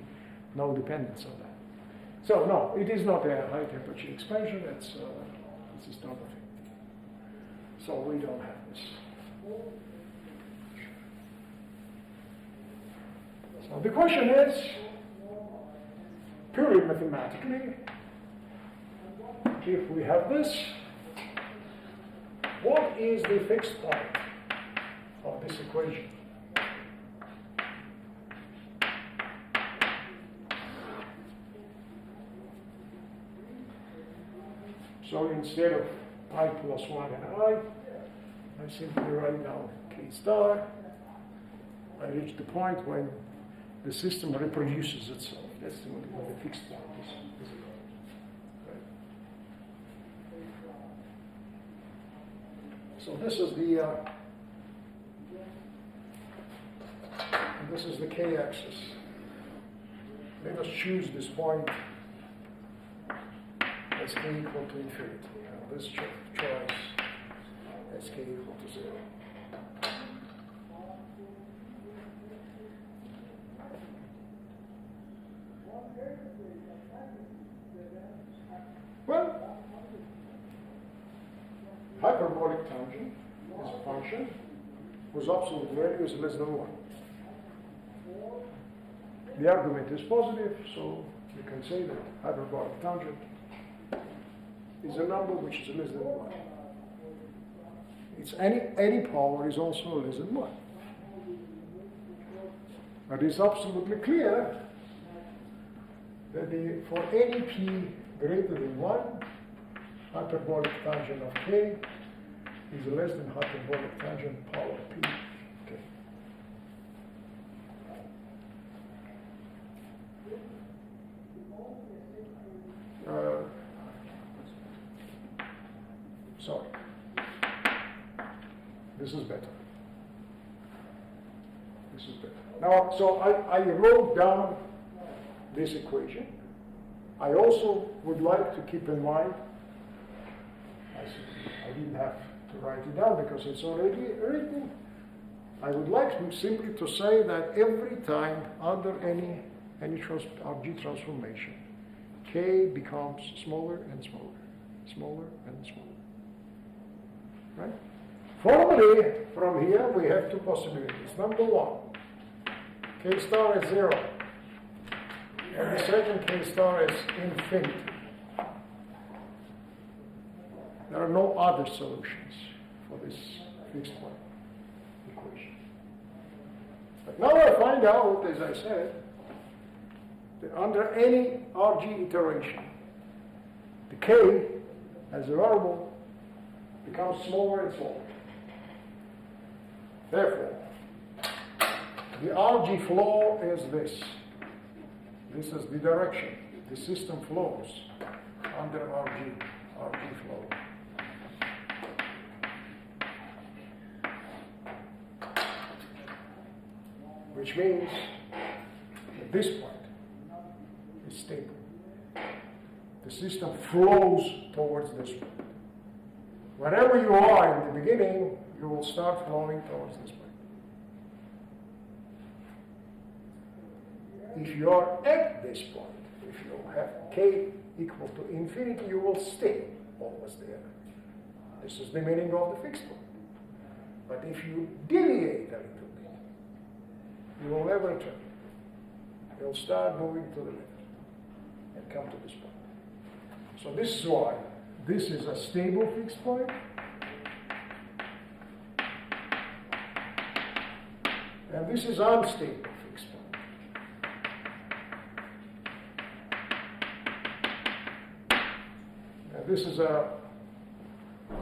no dependence on that. So no, it is not a high temperature expansion. This is not a thing. So we don't have this. So the question is, purely mathematically, if we have this, what is the fixed point of this equation? So instead of I plus 1 and I simply write down K star. I reach the point when the system reproduces itself. That's what the fixed point is. Right. So this is the K-axis. Let us choose this point as K equal to infinity. This choice as K equal to 0. Well, hyperbolic tangent is a function whose absolute value is less than 1. The argument is positive, so you can say that hyperbolic tangent is a number which is less than 1. It's any power is also less than 1. But it's absolutely clear that for any p greater than 1, hyperbolic tangent of k is less than hyperbolic tangent power p. Okay. Sorry. This is better. This is better. Now, so I wrote down this equation. I also would like to keep in mind, I didn't have to write it down because it's already written. I would like to simply to say that every time under any RG transformation, K becomes smaller and smaller, smaller and smaller. Right? Formally, from here we have two possibilities. Number one, K star is 0. And the second K star is infinity. There are no other solutions for this fixed point equation. But now I find out, as I said, that under any RG iteration, the K as a variable becomes smaller and smaller. Therefore, the RG flow is this. This is the direction the system flows under RG flow. Which means at this point, system flows towards this point. Wherever you are in the beginning, you will start flowing towards this point. If you are at this point, if you have k equal to infinity, you will stay always there. This is the meaning of the fixed point. But if you deviate a little bit, you will never turn. You'll start moving to the left and come to this point. So this is why this is a stable fixed point. And this is unstable fixed point. And this is a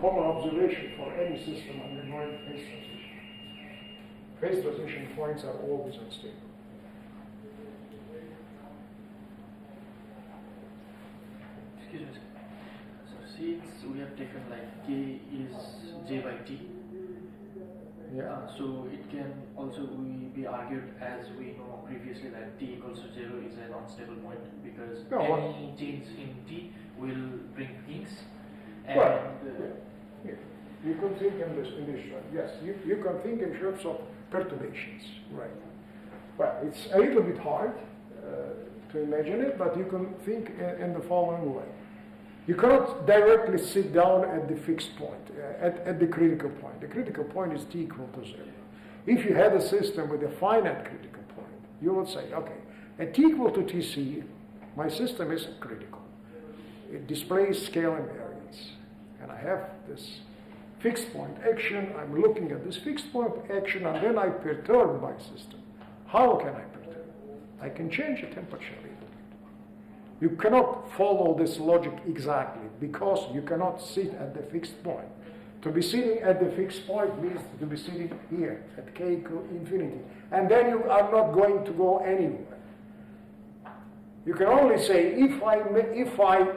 common observation for any system undergoing phase transition. Phase transition points are always unstable. Excuse me. So since we have taken like k is j by t, so it can also be argued, as we know previously, that t equals to 0 is an unstable point because any change in t will bring kinks. And you can think in this way. Yes, you can think in terms of perturbations, right? Well, it's a little bit hard to imagine it, but you can think in the following way. You cannot directly sit down at the fixed point, at the critical point. The critical point is t equal to 0. If you had a system with a finite critical point, you would say, okay, at t equal to tc, my system is critical. It displays scale invariance. And I have this fixed point action. I'm looking at this fixed point action, and then I perturb my system. How can I perturb? I can change the temperature a little bit. You cannot follow this logic exactly because you cannot sit at the fixed point. To be sitting at the fixed point means to be sitting here at k equal infinity. And then you are not going to go anywhere. You can only say if I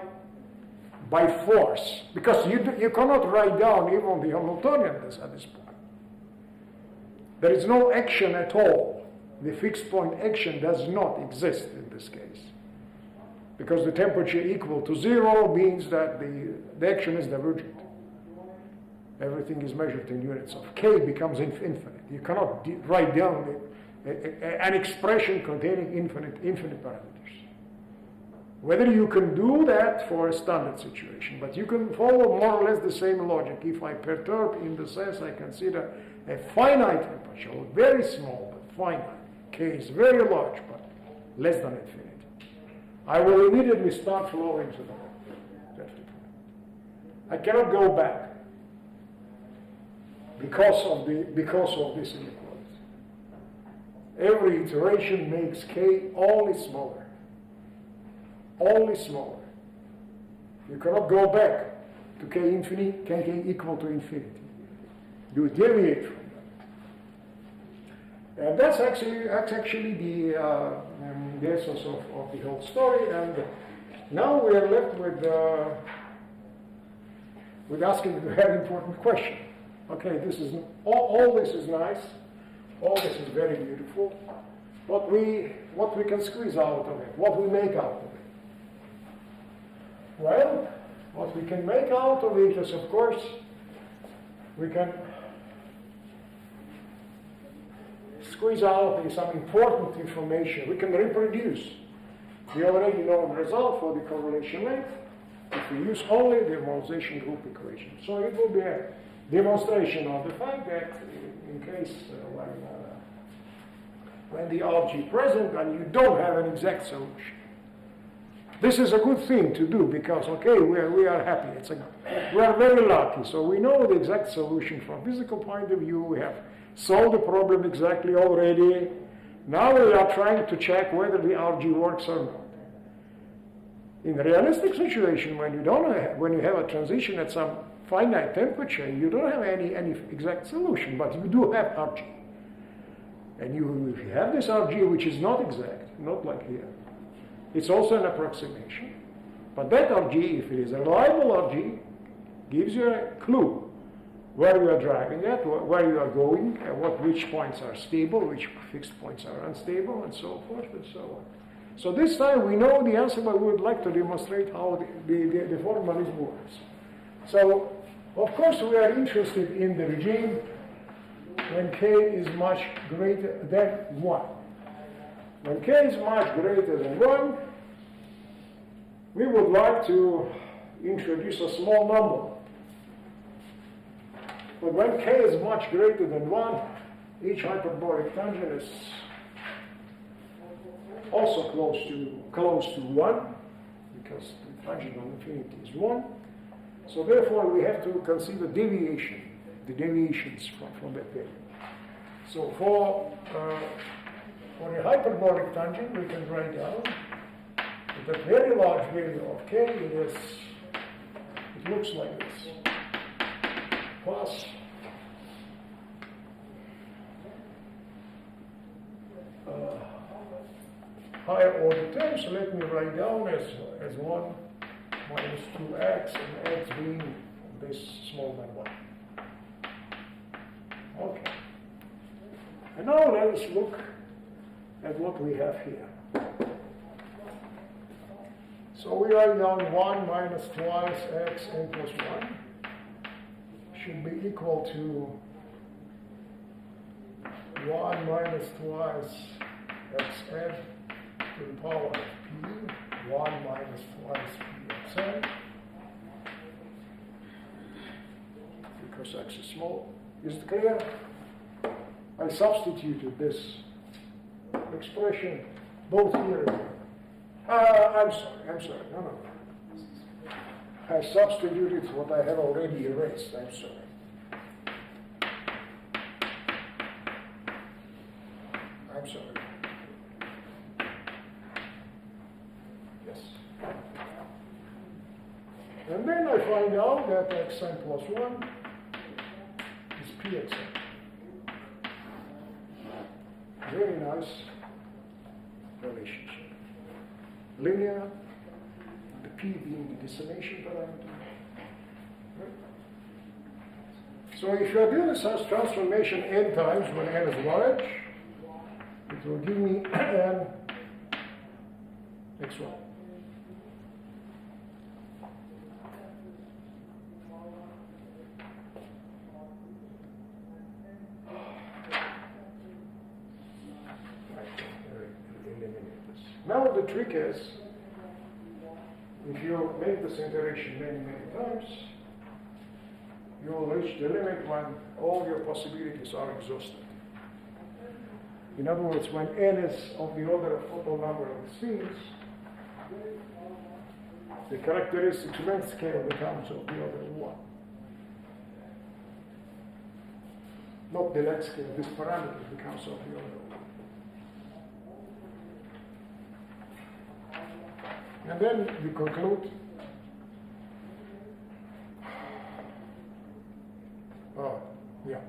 by force, because you cannot write down even the Hamiltonian at this point. There is no action at all. The fixed point action does not exist in this case. Because the temperature equal to 0 means that the action is divergent. Everything is measured in units of k becomes infinite. You cannot write down an expression containing infinite parameters. Whether you can do that for a standard situation, but you can follow more or less the same logic. If I perturb in the sense I consider a finite temperature, very small but finite, k is very large but less than infinite, I will immediately start flowing to the left. I cannot go back because of this inequality. Every iteration makes k only smaller. Only smaller. You cannot go back to k infinity, k equal to infinity. You deviate from that. And that's actually the essence of the whole story. And now we are left with asking a very important question. Okay, this is all this is nice, all this is very beautiful. What we can squeeze out of it, what we make out of it. Well, what we can make out of it is, of course, we can squeeze out some important information. We can reproduce. We already know the result for the correlation length if we use only the normalization group equation. So it will be a demonstration of the fact that in case when the RG present and you don't have an exact solution, this is a good thing to do because, okay, we are happy. We are very lucky. So we know the exact solution from physical point of view. We have solved the problem exactly already. Now we are trying to check whether the RG works or not. In a realistic situation, when you have a transition at some finite temperature, you don't have any exact solution, but you do have RG. And if you have this RG, which is not exact, not like here, it's also an approximation. But that RG, if it is a reliable RG, gives you a clue where you are driving at, where you are going, which points are stable, which fixed points are unstable, and so forth and so on. So this time we know the answer, but we would like to demonstrate how the formalism works. So, of course, we are interested in the regime when k is much greater than 1. When k is much greater than 1, we would like to introduce a small number. But when k is much greater than 1, each hyperbolic tangent is also close to 1, because the tangent on infinity is 1. So therefore, we have to consider deviation, the deviations from that value. So for a hyperbolic tangent, we can write down that a very large value of k it looks like this, plus higher order terms. So let me write down as 1 minus 2x, and x being this smaller than 1. Okay. And now let us look at what we have here. So we write down 1 minus twice x n plus 1 should be equal to 1 minus twice xn to the power of p, 1 minus twice pxn, because x is small. Is it clear? I substituted this expression both here and here. I'm sorry, no. I substituted what I have already erased, I'm sorry. I'm sorry. Yes. And then I find out that xn plus 1 is pxn. Very nice relationship. Linear, the p being the decimation parameter. Right? So if you are doing such transformation n times when n is large, it will give me n x1. Now the trick is, if you make this iteration many times, you will reach the limit when all your possibilities are exhausted. In other words, when n is of the order of total number of scenes, the characteristic length scale becomes of the order of 1. Not the length scale, this parameter becomes of the order of 1. And then you conclude, yeah.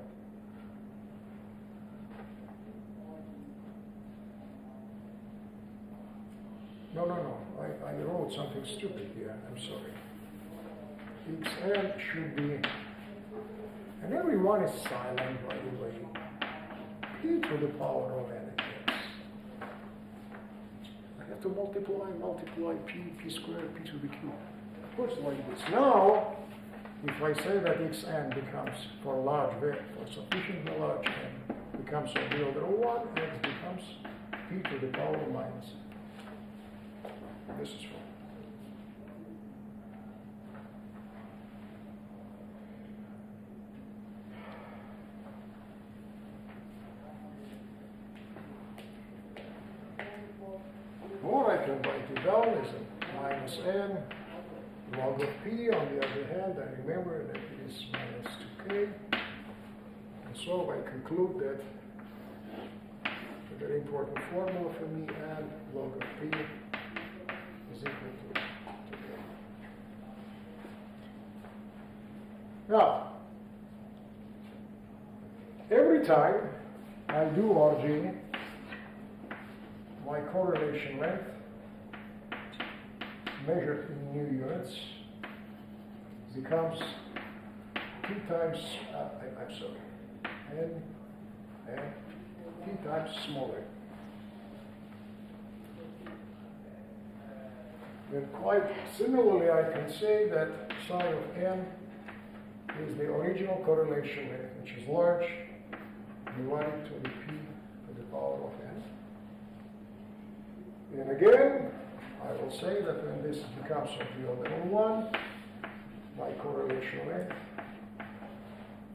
No, I wrote something stupid here, I'm sorry. Xn should be, and everyone is silent, by the way, p to the power of n. To multiply p squared, p to the cube. Of course, like this. Now, if I say that xn becomes for a large value, for sufficiently large n, becomes of the order of 1, x becomes p to the power minus n. This is wrong. Or I can write it down as a minus n log of p. On the other hand, I remember that it is minus 2k. And so I conclude that a very important formula for me, and log of p is equal to k. Now, every time I do RG, my correlation length measured in new units becomes p times, I'm sorry, n p times smaller. then quite similarly I can say that psi of n is the original correlation length, which is large, divided to the p to the power of n. And again, I will say that when this becomes of the order of 1, my correlation length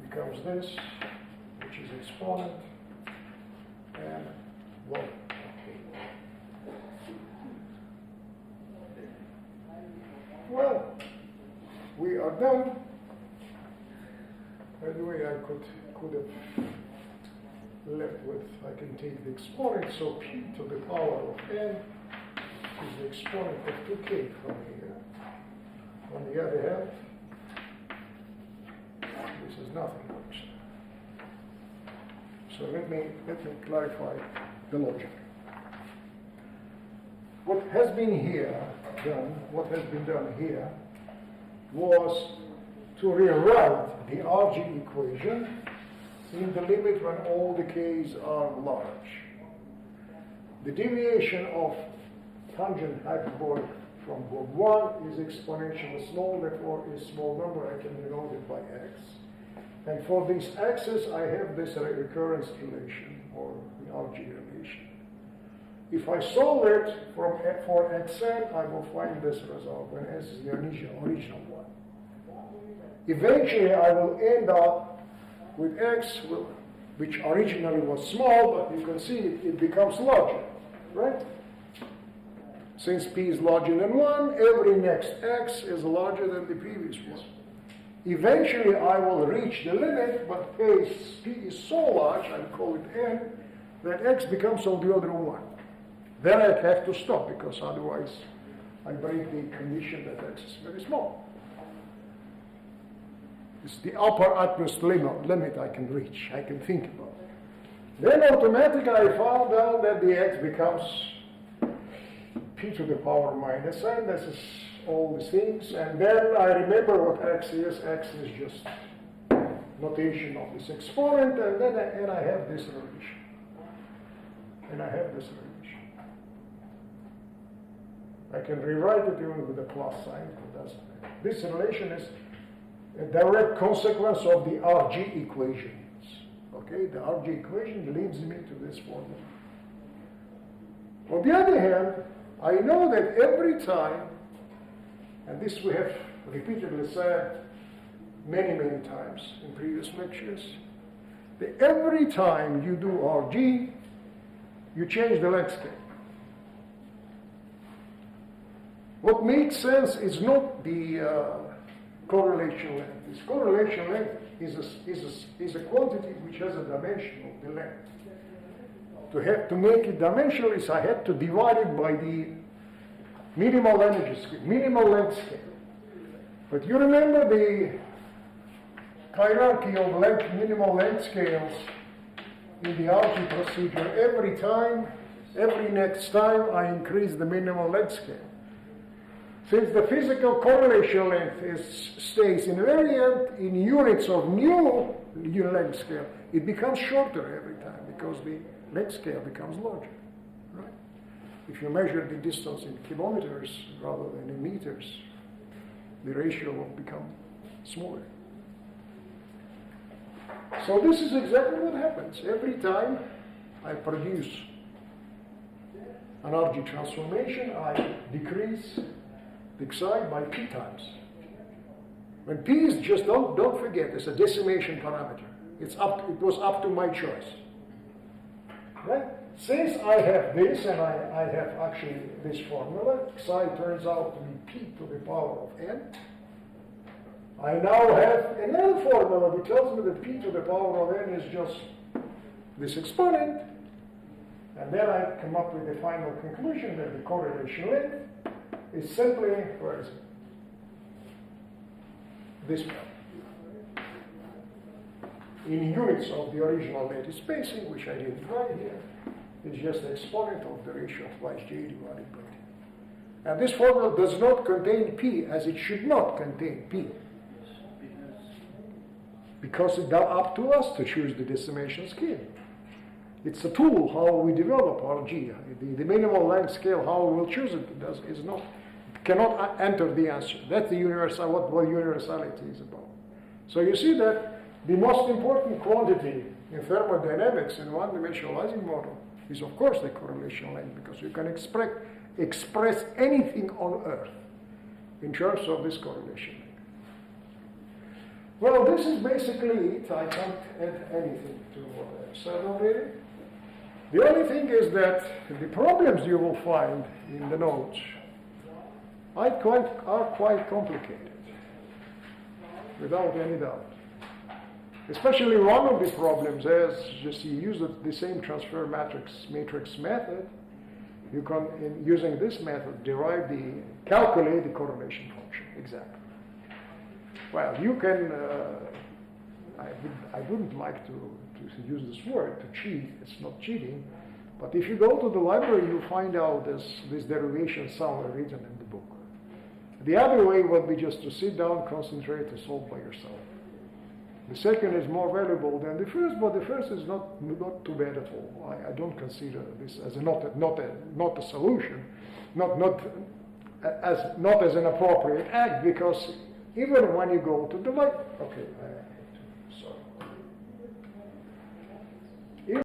becomes this, which is exponent and 1. Well, we are done. By the way, I could have left with, I can take the exponent, so p to the power of n is the exponent of 2k from here. On the other hand, this is nothing. So let me clarify the logic. What has been done here was to rewrite the RG equation in the limit when all the k's are large. The deviation of tangent hyperbolic from board 1 is exponentially small, therefore a small number, I can denote it by x. And for this axis, I have this recurrence relation, or the RG relation. If I solve it for xn, I will find this result when s is the original one. Eventually, I will end up with x, which originally was small, but you can see it becomes larger, right? Since p is larger than 1, every next x is larger than the previous one. Eventually, I will reach the limit, but p is so large, I call it n, that x becomes of the order of 1. Then I have to stop, because otherwise I break the condition that x is very small. It's the upper utmost limit I can reach, I can think about. Then automatically I found out that the x becomes p to the power minus n. This is all these things. And then I remember what x is. X is just notation of this exponent. And then I have this relation. And I have this relation. I can rewrite it even with a plus sign. It doesn't matter. This relation is a direct consequence of the RG equations. Okay, the RG equation leads me to this formula. On the other hand, I know that every time, and this we have repeatedly said many, many times in previous lectures, that every time you do RG, you change the length scale. What makes sense is not the correlation length. This correlation length is a quantity which has a dimension of the length. To make it dimensionless, I had to divide it by the minimal energy scale, minimal length scale. But you remember the hierarchy of minimal length scales in the RG procedure. Every next time I increase the minimal length scale. Since the physical correlation length stays invariant in units of new length scale, it becomes shorter every time because the length scale becomes larger, right? If you measure the distance in kilometers rather than in meters, the ratio will become smaller. So this is exactly what happens. Every time I produce an RG transformation, I decrease the psi by p times. When p is just, don't forget, it's a decimation parameter. It was up to my choice. Right? Since I have this, and I have actually this formula, psi turns out to be p to the power of n, I now have another formula which tells me that p to the power of n is just this exponent, and then I come up with the final conclusion that the correlation length is simply, where is it? This one. In units of the original lattice spacing, which I didn't write here, is just the exponent of the ratio of twice j divided by t. Now this formula does not contain p, as it should not contain p. Because it's up to us to choose the decimation scale. It's a tool how we develop RG. The minimal length scale, how we will choose it, is not cannot enter the answer. That's the what universality is about. So you see that the most important quantity in thermodynamics in one-dimensional Ising model is, of course, the correlation length, because you can express anything on Earth in terms of this correlation length. Well, this is basically it. I can't add anything to what I've said already. The only thing is that the problems you will find in the notes are quite complicated, without any doubt. Especially one of the problems is just you use the same transfer matrix method. You can, using this method, calculate the correlation function exactly. Well, you can. I wouldn't like to use this word to cheat. It's not cheating, but if you go to the library, you find out this derivation somewhere written in the book. The other way would be just to sit down, concentrate, and solve by yourself. The second is more valuable than the first, but the first is not too bad at all. I don't consider this as not a solution, not as an appropriate act, because even when you go to the light, okay, sorry.